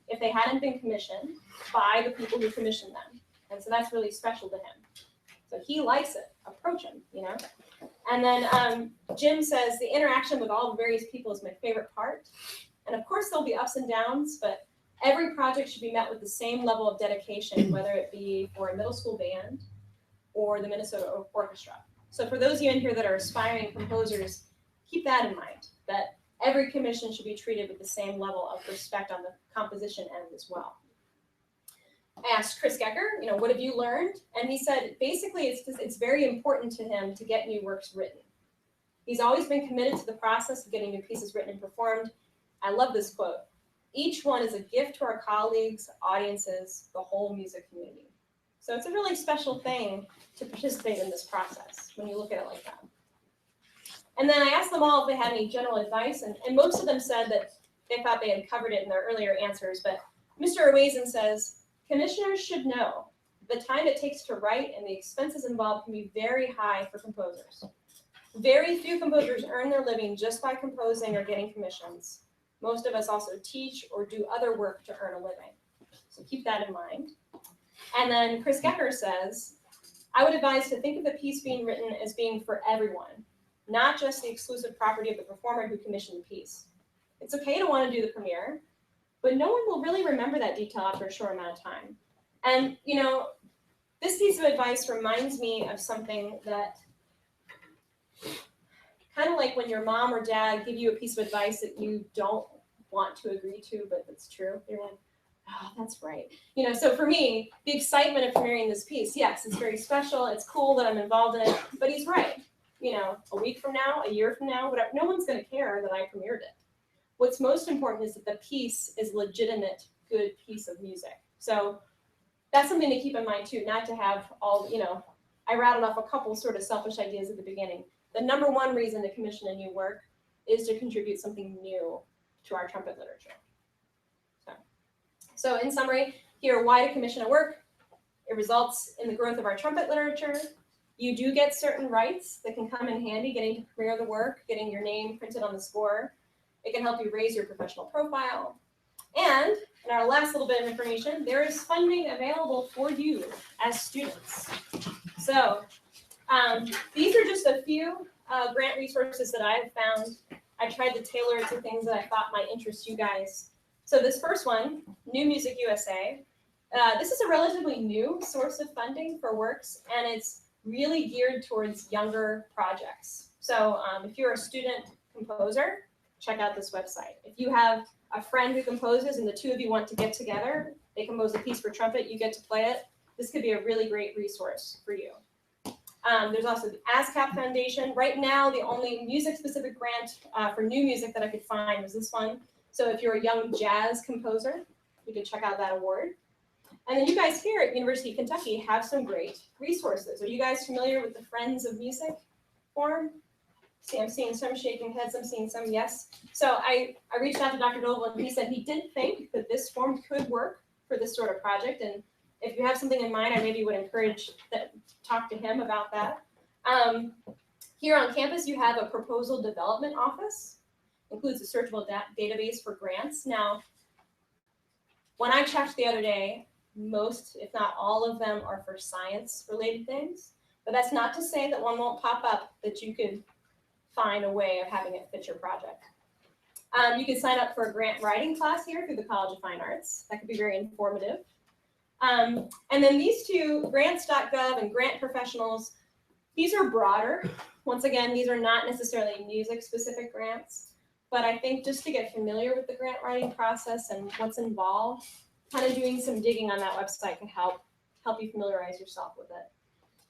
if they hadn't been commissioned by the people who commissioned them. And so that's really special to him. So he likes it. Approach him, And then Jim says the interaction with all the various people is my favorite part. And of course, there'll be ups and downs, but every project should be met with the same level of dedication, whether it be for a middle school band or the Minnesota Orchestra. So for those of you in here that are aspiring composers, keep that in mind, that every commission should be treated with the same level of respect on the composition end as well. I asked Chris Gecker, what have you learned? And he said, basically, it's very important to him to get new works written. He's always been committed to the process of getting new pieces written and performed. I love this quote. Each one is a gift to our colleagues, audiences, the whole music community. So it's a really special thing to participate in this process when you look at it like that. And then I asked them all if they had any general advice, and most of them said that they thought they had covered it in their earlier answers, but Mr. Owazen says, commissioners should know the time it takes to write and the expenses involved can be very high for composers. Very few composers earn their living just by composing or getting commissions. Most of us also teach or do other work to earn a living. So keep that in mind. And then Chris Gecker says, I would advise to think of the piece being written as being for everyone, not just the exclusive property of the performer who commissioned the piece. It's okay to want to do the premiere, but no one will really remember that detail after a short amount of time. And, you know, this piece of advice reminds me of something that kind of like when your mom or dad give you a piece of advice that you don't want to agree to, but it's true. You're like, oh, that's right. You know, so for me, the excitement of premiering this piece, yes, it's very special. It's cool that I'm involved in it, but he's right. You know, a week from now, a year from now, whatever, no one's going to care that I premiered it. What's most important is that the piece is a legitimate, good piece of music. So that's something to keep in mind too, not to have all, you know, I rattled off a couple sort of selfish ideas at the beginning. The number one reason to commission a new work is to contribute something new to our trumpet literature. So in summary, here, why to commission a work? It results in the growth of our trumpet literature. You do get certain rights that can come in handy, getting to premiere the work, getting your name printed on the score. It can help you raise your professional profile. And in our last little bit of information, there is funding available for you as students. So these are just a few grant resources that I've found. I tried to tailor it to things that I thought might interest you guys. So this first one, New Music USA, this is a relatively new source of funding for works, and it's really geared towards younger projects. So if you're a student composer, check out this website. If you have a friend who composes and the two of you want to get together, they compose a piece for trumpet, you get to play it, this could be a really great resource for you. There's also the ASCAP Foundation. Right now, the only music-specific grant for new music that I could find was this one. So if you're a young jazz composer, you can check out that award. And then you guys here at University of Kentucky have some great resources. Are you guys familiar with the Friends of Music forum? See, I'm seeing some shaking heads, I'm seeing some yes. So I reached out to Dr. Doble and he said he did think that this form could work for this sort of project. And if you have something in mind, I maybe would encourage that talk to him about that. Here on campus, you have a proposal development office. Includes a searchable database for grants. Now, when I checked the other day, most, if not all of them are for science-related things. But that's not to say that one won't pop up that you could find a way of having it fit your project. You can sign up for a grant writing class here through the College of Fine Arts. That could be very informative. And then these two, grants.gov and Grant Professionals, these are broader. Once again, these are not necessarily music-specific grants. But I think just to get familiar with the grant writing process and what's involved, kind of doing some digging on that website can help you familiarize yourself with it.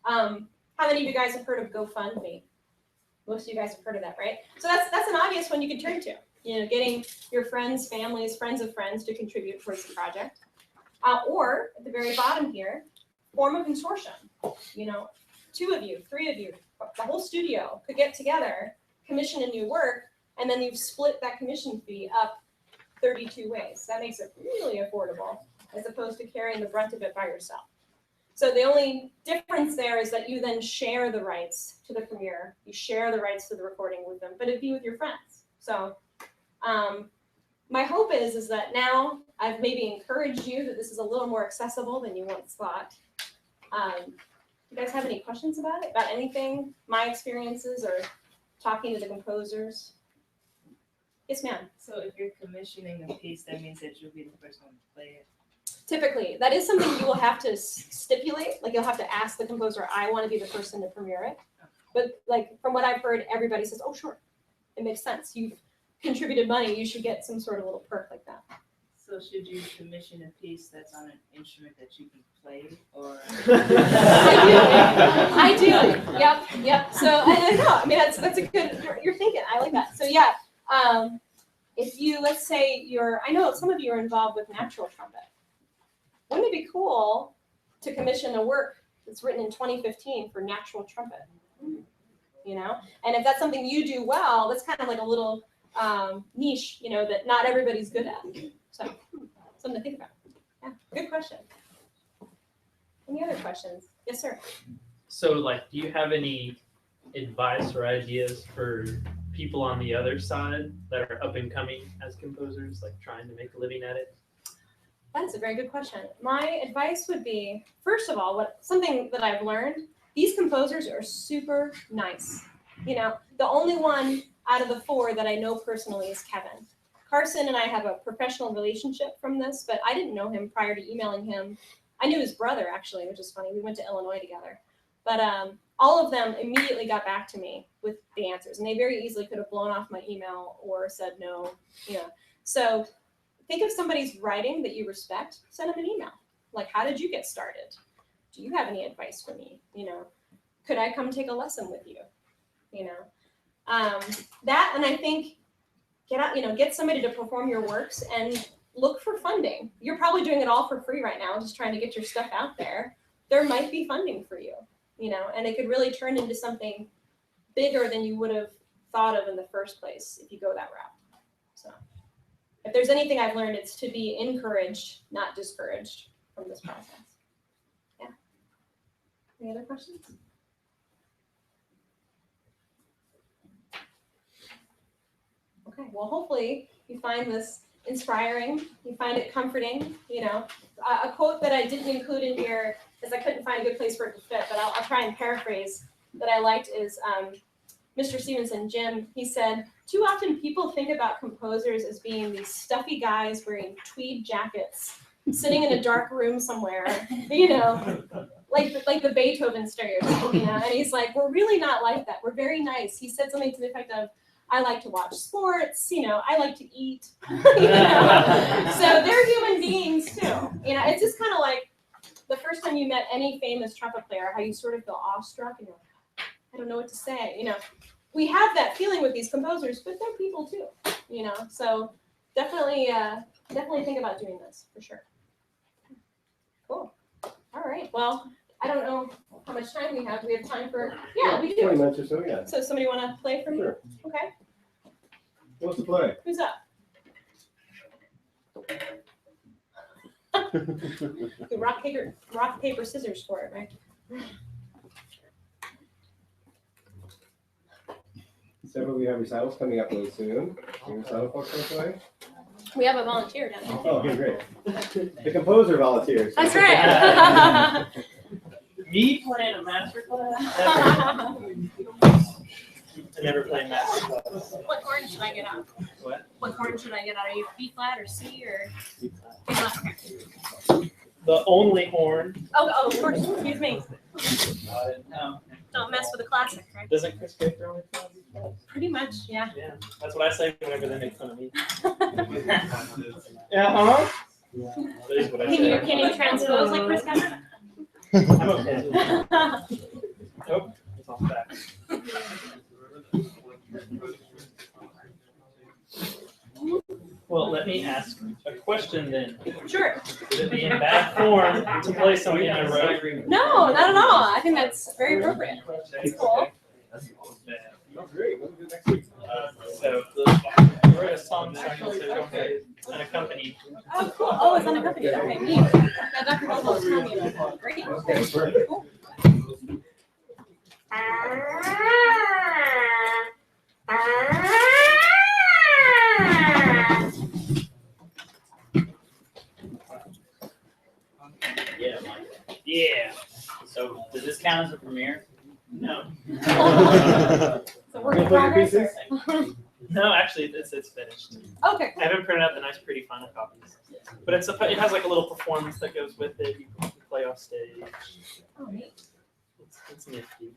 How many of you guys have heard of GoFundMe? Most of you guys have heard of that, right? So that's an obvious one you could turn to. You know, getting your friends, families, friends of friends to contribute towards the project. Or at the very bottom here, form a consortium. You know, 2 of you, 3 of you, the whole studio could get together, commission a new work, and then you've split that commission fee up 32 ways. That makes it really affordable as opposed to carrying the brunt of it by yourself. So the only difference there is that you then share the rights to the premiere. You share the rights to the recording with them, but it'd be with your friends. So my hope is that now I've maybe encouraged you that this is a little more accessible than you once thought. You guys have any questions about it, about anything, my experiences or talking to the composers? Yes, ma'am. So if you're commissioning a piece, that means that you'll be the first one to play it? Typically, that is something you will have to stipulate. Like you'll have to ask the composer, I want to be the person to premiere it. But like from what I've heard, everybody says, oh, sure, it makes sense. You've contributed money, you should get some sort of little perk like that. So should you commission a piece that's on an instrument that you can play, or? I do. Yep. So I know. I mean, that's a good. You're thinking. I like that. So yeah. If you, let's say I know some of you are involved with natural trumpet. Wouldn't it be cool to commission a work that's written in 2015 for natural trumpet? You you know? And if that's something you do well, that's kind of like a little niche, you know, that not everybody's good at. So something to think about. Yeah, good question. Any other questions? Yes, sir. So, like, do you have any advice or ideas for people on the other side that are up and coming as composers, like trying to make a living at it? That's a very good question. My advice would be, first of all, something that I've learned, these composers are super nice. You know, the only one out of the 4 that I know personally is Kevin. Carson and I have a professional relationship from this, but I didn't know him prior to emailing him. I knew his brother, actually, which is funny. We went to Illinois together. But all of them immediately got back to me with the answers, and they very easily could have blown off my email or said no, you know. So think of somebody's writing that you respect, send them an email. Like, how did you get started? Do you have any advice for me? You know, could I come take a lesson with you? You know, that, and I think get somebody to perform your works and look for funding. You're probably doing it all for free right now, just trying to get your stuff out there. There might be funding for you, you know, and it could really turn into something bigger than you would have thought of in the first place if you go that route. So if there's anything I've learned, it's to be encouraged, not discouraged from this process. Yeah. Any other questions? Okay, well, hopefully you find this inspiring, you find it comforting, you know. A quote that I didn't include in here, because I couldn't find a good place for it to fit, but I'll try and paraphrase, that I liked is Mr. Stevenson, Jim, he said, "Too often people think about composers as being these stuffy guys wearing tweed jackets, sitting in a dark room somewhere, you know, like the Beethoven stereotype, you know." And he's like, "We're really not like that. We're very nice." He said something to the effect of, "I like to watch sports, you know, I like to eat." You know? So they're human beings too. You know, it's just kind of like the first time you met any famous trumpet player, how you sort of feel awestruck and you're like, I don't know what to say. You know, we have that feeling with these composers, but they're people too. You know, so definitely think about doing this for sure. Cool. All right. Well, I don't know how much time we have. Do we have time for? Yeah, we do. 20 minutes or so, yeah. So somebody want to play for me? Sure. Okay. Who wants to play? Who's up? Rock, paper, scissors for it, right? Several of you have recitals coming up really soon. Your recital folks want to play? We have a volunteer down here. Oh, okay, great. The composer volunteers. That's right. Me playing a master class? I never played master class. What horn should I get on? What? What horn should I get on? Are you B flat or C or? The only horn. Oh, of course. Excuse me. No. Don't mess with the classic, right? Doesn't Chris Baker only play? Pretty much, yeah. Yeah, that's what I say whenever they make fun of me. Yeah, huh? That is what I say. Can you transpose like Chris Baker? I'm okay. Nope, it's off back. Well, let me ask a question then. Sure. Would it be in bad form to play something I wrote? No, not at all. I think that's very appropriate. That's cool. Oh, great. What do we do next week? So I wrote a song so I can say okay, unaccompanied. Oh, cool. Oh, it's unaccompanied. Okay, neat. Yeah, Dr. Bobo was telling me about that. Great. Cool. Yeah, Mike. Yeah. So does this count as a premiere? No. So we're in progress. No, actually, it's finished. Okay. I haven't printed out the nice, pretty final copies. But it has like a little performance that goes with it. You can play off stage. Oh, neat. It's nifty.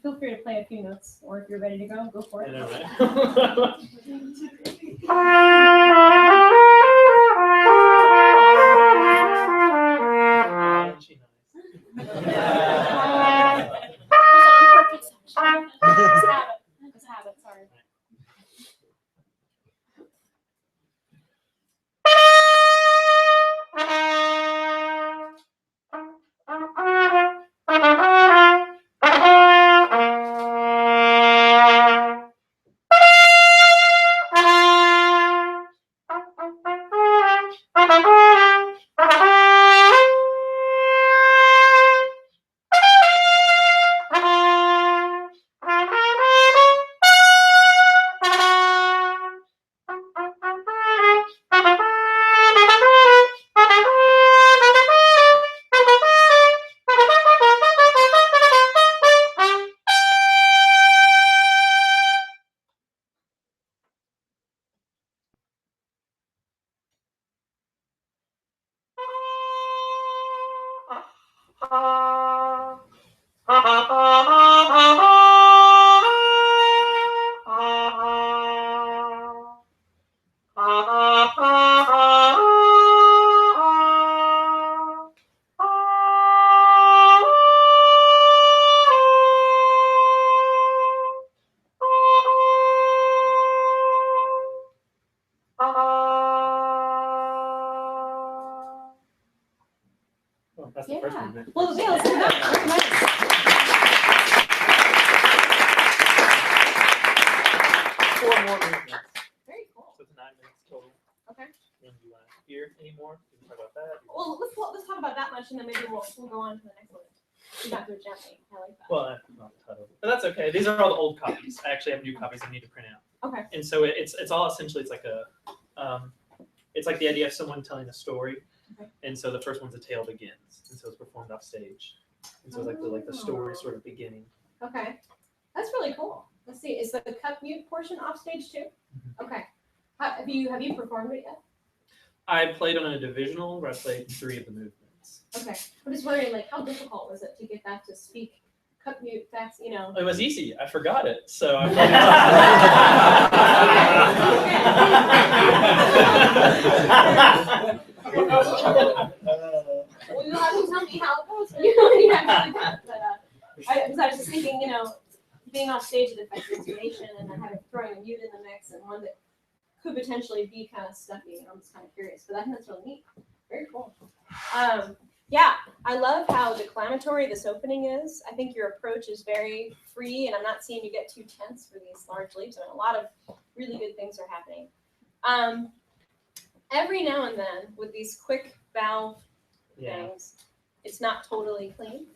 Feel free to play a few notes, or if you're ready to go for I it. know, right? She knows. It's on purpose. It's habit, sorry. Oh, that's the first Yeah. movement. Well, yeah, let's do that. That's nice. Four more movements. Very cool. So it's 9 minutes total. Okay. And do you want to hear any more? We can talk about that. Well, let's talk about that much, and then maybe we'll go on to the next one. You got to do it gently. I like that. Well, not the title, but that's okay. These are all the old copies. I actually have new copies I need to print out. Okay. And so it's all essentially it's like a it's like the idea of someone telling a story. Okay. And so the first one's A Tale Begins, and so it's performed off stage. And so it's like the story sort of beginning. Okay. That's really cool. Let's see. Is the cup mute portion off stage too? Mm-hmm. Okay. Have you performed it yet? I played on a divisional where I played 3 of the movements. Okay. I'm just wondering, like, how difficult was it to get that to speak cup mute fast? You know. It was easy. I forgot it, so I Well, you'll have to tell me how it goes when you actually do that. But I was just thinking, you know, being off stage it affects intonation, and then throwing a mute in the mix, and one that could potentially be kind of stuffy. And I'm just kind of curious, but I think that's really neat. Very cool. Yeah, I love how declamatory this opening is. I think your approach is very free, and I'm not seeing you get too tense for these large leaps. I mean, a lot of really good things are happening. Every now and then, with these quick valve things, it's not totally clean.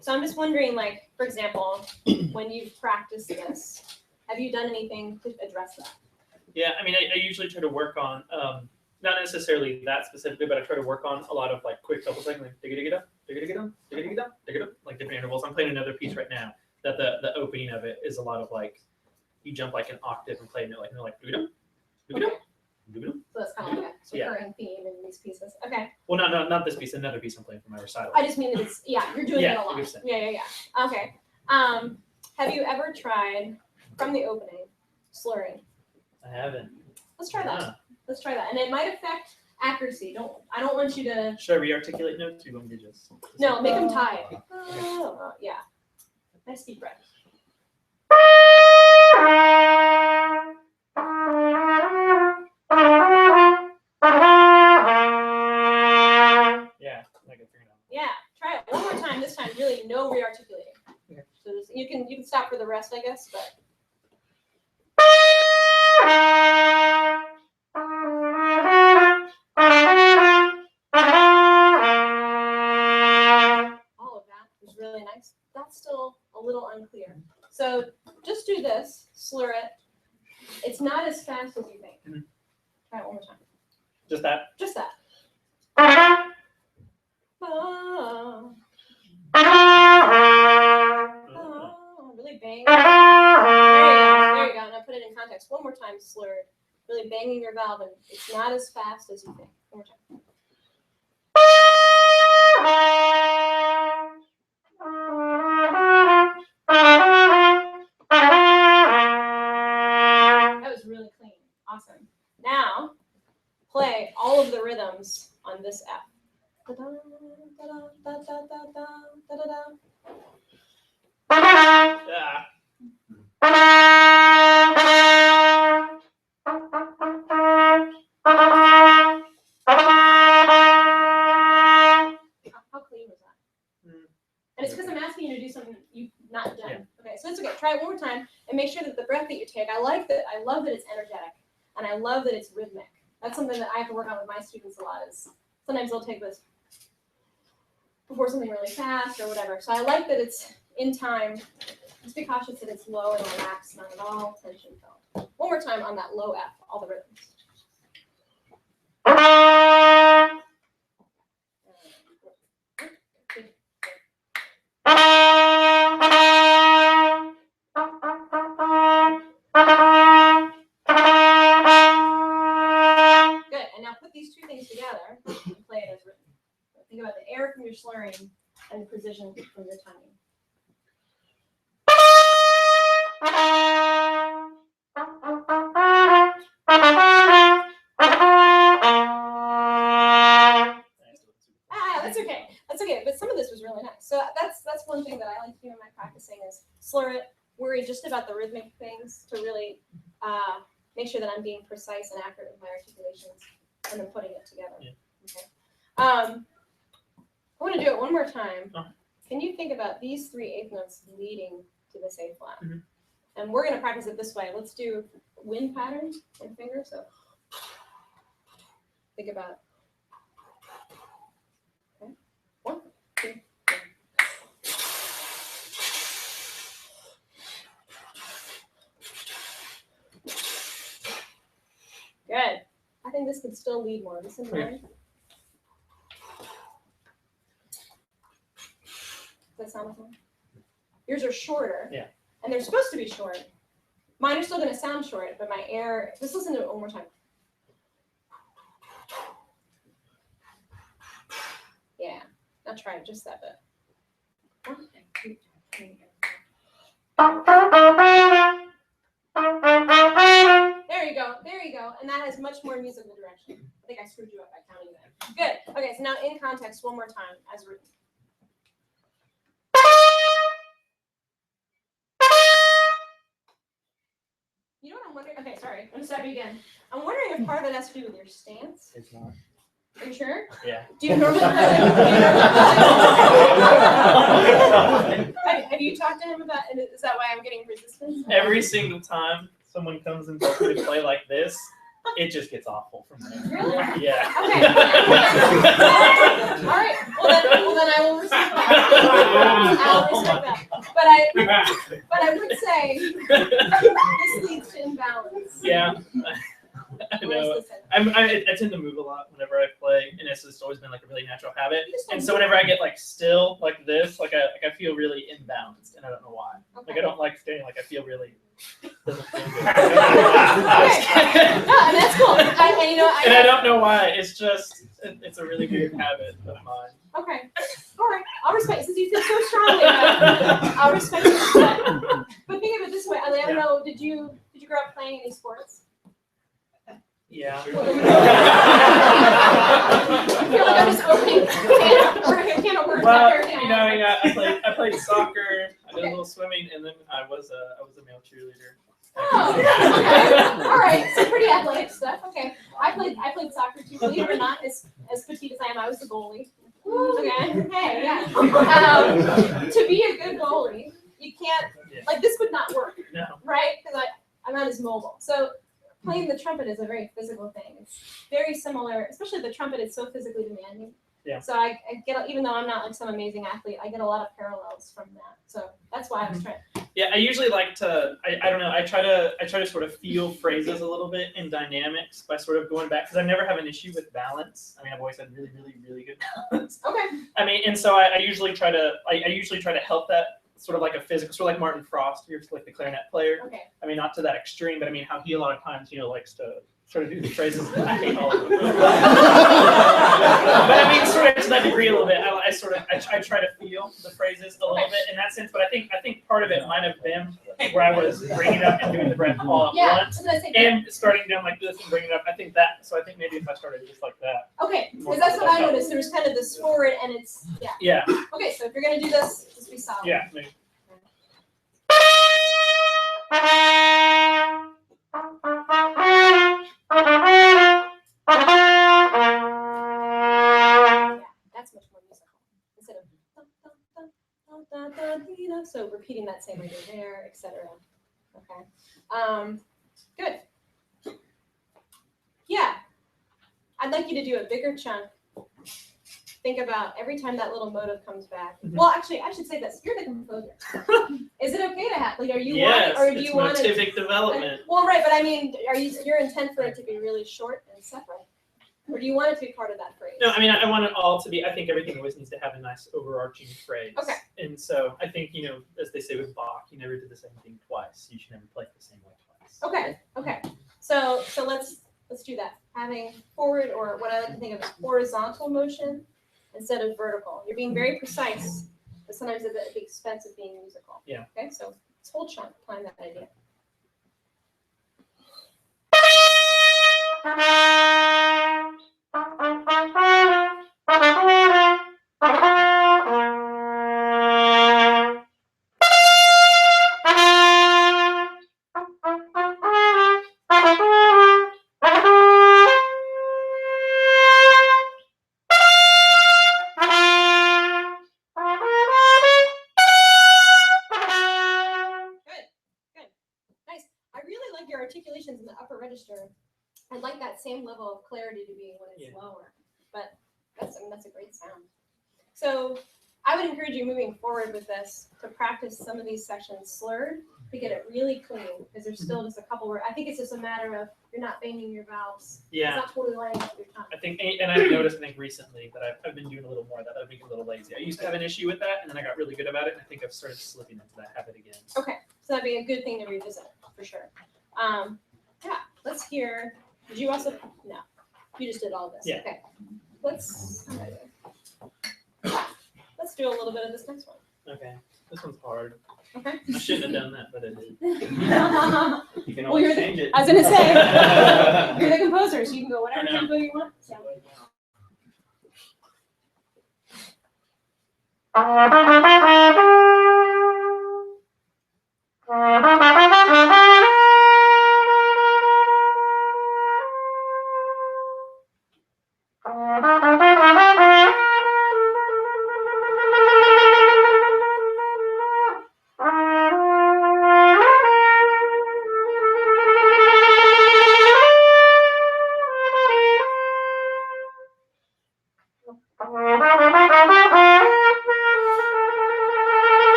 So I'm just wondering, like, for example, when you've practiced this, have you done anything to address that? Yeah, I mean, I usually try to work on, not necessarily that specifically, but I try to work on a lot of like quick double cycling, like digga-digga-dum, digga-digga-dum, digga-digga-dum, digga-dum, like different intervals. I'm playing another piece right now that the opening of it is a lot of like, you jump like an octave and play a note like digga-dum, digga-dum, digga-dum. So that's kind of like a Yeah. recurring theme in these pieces. Okay. Well, not this piece, another piece I'm playing for my recital. I just mean that it's, yeah, you're doing it Yeah, a lot. 100%. Yeah. Okay. Have you ever tried, from the opening, slurring? I haven't. Let's try that. Yeah. Let's try that. And it might affect accuracy. I don't want you to, Should I re-articulate notes? Or you want me to just? no, make them tied. Yeah. Nice deep breath. Yeah, I can figure it out. Yeah, try it one more time. This time, really no re-articulating. Okay. So you can stop for the rest, I guess. But all of that is really nice. That's still a little unclear. So just do this, slur it. It's not as fast as you think. Mhm. Try it one more time. Just that? Just that. Really bang. There you go. Now put it in context. One more time, slurred. Really banging your valve, and it's not as fast as you think. One more time. That was really clean. Awesome. Now, play all of the rhythms on this F. Ah. How clean was that? And it's because I'm asking you to do something you've not done. Yeah. Okay, so it's okay. Try it one more time and make sure that the breath that you take, I love that it's energetic, and I love that it's rhythmic. That's something that I have to work on with my students a lot, is sometimes they'll take this before something really fast or whatever. So I like that it's in time. Just be cautious that it's low and relaxed, not at all tension felt. One more time on that low F, all the rhythms. Good, and now put these two things together and play it as written. Think about the air from your slurring and the precision from your timing. That's okay. That's okay. But some of this was really nice. So that's one thing that I like to do in my practicing is slur it, worry just about the rhythmic things to really make sure that I'm being precise and accurate with my articulations and then putting it together. Yeah. Okay. I want to do it one more time. Uh-huh. Can you think about these 3 eighth notes leading to this A flat? Mhm. And we're going to practice it this way. Let's do wind patterns and fingers. So think about. Okay. 1, 2, 3. Good. I think this could still lead more. Listen to mine. Does that sound like mine? Yours are shorter. Yeah. And they're supposed to be short. Mine are still going to sound short, but my air, just listen to it one more time. Yeah. Now try just that bit. 1, 2, 3. There you go. There you go. And that has much more musical direction. I think I screwed you up by counting that. Good. Okay, so now in context, one more time as written. You know what I'm wondering? Okay, sorry. I'm going to stop you again. I'm wondering if part of it has to do with your stance. It's not. Are you sure? Yeah. Do you normally have you talked to him about, and is that why I'm getting resistance? Every single time someone comes and tells me to play like this, it just gets awful from there. Really? Yeah. Okay. All right. Well then I will respect that. I'll respect that. But I would say this leads to imbalance. Yeah. I Where's know. this at? I tend to move a lot whenever I play, and it's just always been like a really natural habit. You just And don't so move. whenever I get like still like this, like I feel really imbalanced, and I don't know why. Okay. Like I don't like staying. Like I feel really doesn't feel good. Okay. No, and that's cool. And I don't know why. It's just it's a really weird habit of mine. Okay. All right. I'll respect since you feel so strongly about it. I'll respect it. But think of it this way. I don't know. Did you grow up playing any sports? Yeah. I feel like I'm just opening a can of worms. Well, after can. yeah, I played soccer. I did a little swimming, and then I was a male cheerleader. Oh, okay. All right. So pretty athletic stuff. Okay. I played soccer too. Believe it or not, as petite as I am, I was the goalie. Okay. Hey, yeah. To be a good goalie, you can't like this would not work, No. right? Because I'm not as mobile. So playing the trumpet is a very physical thing. It's very similar, especially the trumpet is so physically demanding. Yeah. So I get, even though I'm not like some amazing athlete, I get a lot of parallels from that. So that's why I was trying. Yeah, I usually like to. I don't know. I try to sort of feel phrases a little bit in dynamics by sort of going back because I never have an issue with balance. I mean, I've always had really, really, really good balance. Okay. I mean, and so I usually try to. I usually try to help that sort of like a physical, sort of like Martin Frost, who's like the clarinet player. Okay. I mean, not to that extreme, but I mean how he a lot of times likes to sort of do the phrases. I hate all of them. But I mean, sort of to that degree a little bit. I try to feel the phrases a little bit in that sense. But I think part of it might have been where I was bringing it up and doing the breath all at once, and starting down like this and bringing it up. I think that. So I think maybe if I started just like that. Okay, because that's what I noticed. There was kind of this forward, and it's Yeah. Okay, so if you're gonna do this, just be solid. Yeah. Maybe. That's much more musical instead of so repeating that same idea there, etc. Okay, good. Yeah, I'd like you to do a bigger chunk. Think about every time that little motive comes back. Mhm. Well, actually, I should say this. You're the composer. Is it okay to have? Like, are you Yes, want, or do it's you want to? motivic development. Well, right, but I mean, your intent for it to be really short and separate, or do you want it to be part of that phrase? No, I mean, I want it all to be, I think everything always needs to have a nice overarching phrase. Okay. And so I think, as they say with Bach, you never do the same thing twice. You should never play it the same way twice. Okay. So let's do that. Having forward, or what I like to think of as horizontal motion, instead of vertical. You're being very precise, but sometimes at the expense of being musical. Yeah. Okay, so let's hold chunk, plan that idea. Articulations in the upper register. I'd like that same level of clarity to be when it's lower, but that's a great sound. So I would encourage you moving forward with this to practice some of these sections slurred to get it really clean, because there's still just a couple where I think it's just a matter of you're not banging your vowels. Yeah. It's not totally lining up your tongue. I think, and I've noticed, I think recently that I've been doing a little more of that. I've been a little lazy. I used to have an issue with that, and then I got really good about it, and I think I've started slipping into that habit again. Okay, so that'd be a good thing to revisit for sure. Yeah, let's hear. Did you also? No, you just did all this. Yeah. Okay, let's do a little bit of this next one. Okay, this one's hard. Okay. I shouldn't have done that, but I did. You can Well, always you're the- change it. I was gonna say you're the composer, so you can go whatever tempo you want. So.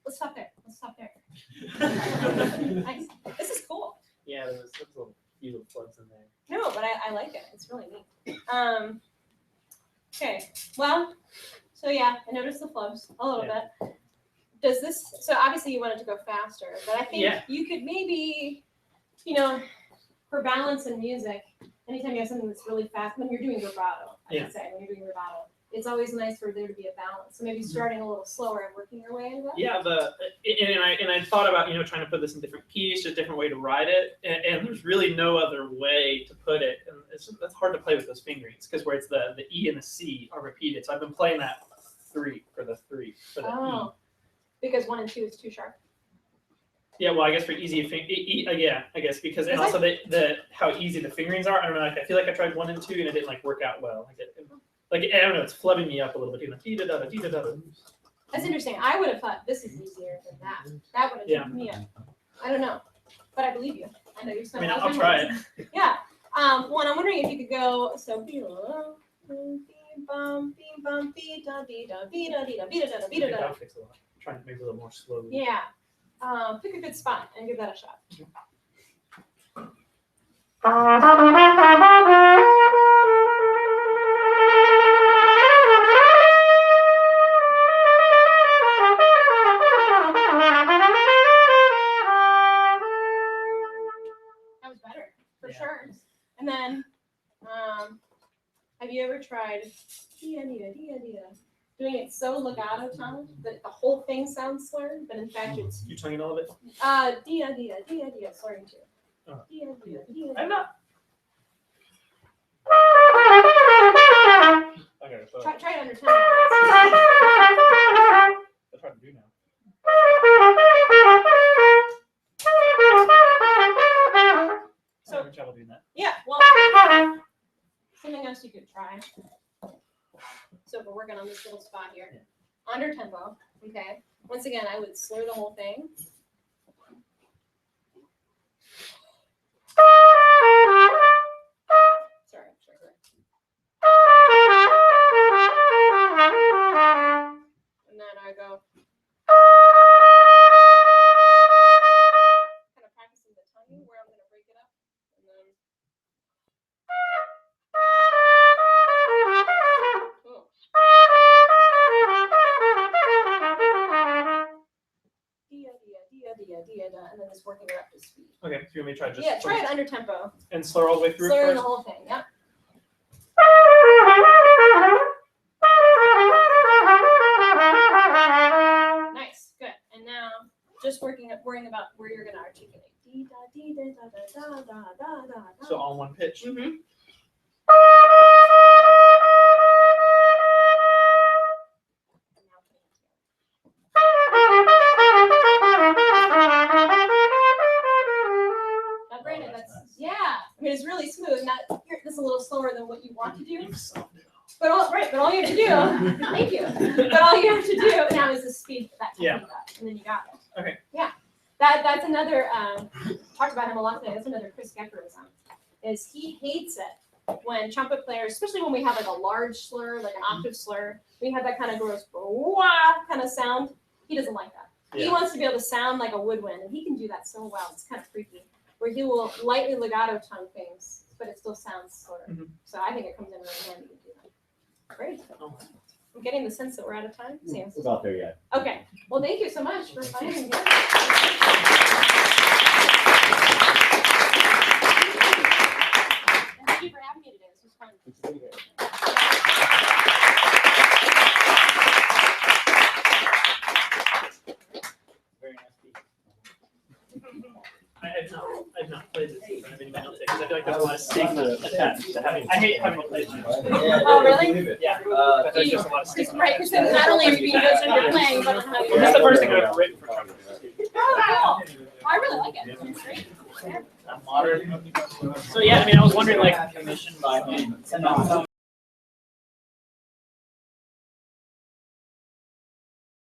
Let's stop there. Let's stop there. Nice. This is cool. Yeah, there's a few little plugs in there. No, but I like it. It's really neat. Okay. Well, so yeah, I noticed the flubs a little bit. Does this? So obviously you want it to go faster, but I think you could maybe, for balance in music, anytime you have something that's really fast, when you're doing vibrato, I should say, when you're doing vibrato, it's always nice for there to be a balance. So maybe starting a little slower and working your way into that. Yeah, and I thought about trying to put this in different keys, just a different way to write it, and there's really no other way to put it, and that's hard to play with those fingerings because where it's the E and the C are repeated. So I've been playing that three for the E. Because 1 and 2 is too sharp. Yeah, well, I guess for easy I guess because and also the how easy the fingerings are. I don't know. Like, I feel like I tried 1 and 2 and it didn't work out well. I don't know. It's flubbing me up a little bit. That's interesting. I would have thought this is easier than that. That would have tripped me up. I don't know, but I believe you. I know you spent. I'll try it. Yeah. One, I'm wondering if you could go so. Trying to make it a little more slowly. Yeah. Pick a good spot and give that a shot. That was better, for sure. And then, have you ever tried doing it so legato tone that the whole thing sounds slurred, but in fact it's You tonguing all of it? dia slurring too. Oh. Dia. I'm not. Okay, so Try it under 10. that's hard to do now. So I'm having trouble doing that. yeah, well, something else you could try. So if we're working on this little spot here, under tempo, okay. Once again, I would slur the whole thing. Sorry. And then I go. Kind of practicing the tonguing where I'm going to break it up. And then. Oh. Dia. Okay, so you want me to try just Yeah, try it under tempo. and slur all the way through Slur the first? whole thing. Yep. Nice, good. And now just worrying about where you're gonna articulate. Dee da dee da da da da da da da. So all one pitch. Mm-hmm. Now, granted, that's yeah. I mean, it's really smooth. Not this is a little slower than what you want to do. But all you have to do, thank you. But all you have to do now is the speed that technique up, and then you got it. Okay. Yeah, that's another. Talked about him a lot today. That's another Chris Geckerism. Is he hates it when trumpet players, especially when we have like a large slur, like an octave slur, we have that kind of gross wah kind of sound. He doesn't like that. Yeah. He wants to be able to sound like a woodwind, and he can do that so well. It's kind of freaky. Where he will lightly legato tongue things, but it still sounds slur. Mhm. So I think it comes in really handy to do that. Great. I'm getting the sense that we're out of time. Seems. It's not there yet. Okay. Well, thank you so much for finding here. Thank you for having me today. This was fun. It's in here. Very nice piece. I've not played this in front of anybody else because I feel like there's a lot of stigma attached to having. I hate having to play this. Oh, really? Yeah. But there's just a lot of Just stigma. right, because then not only are you being judged on your playing, but on how you. Well, this is the first thing I've written for trumpet. Oh, cool. I really like it. It's great. Modern. So yeah, I mean, I was wondering like. Commissioned by me.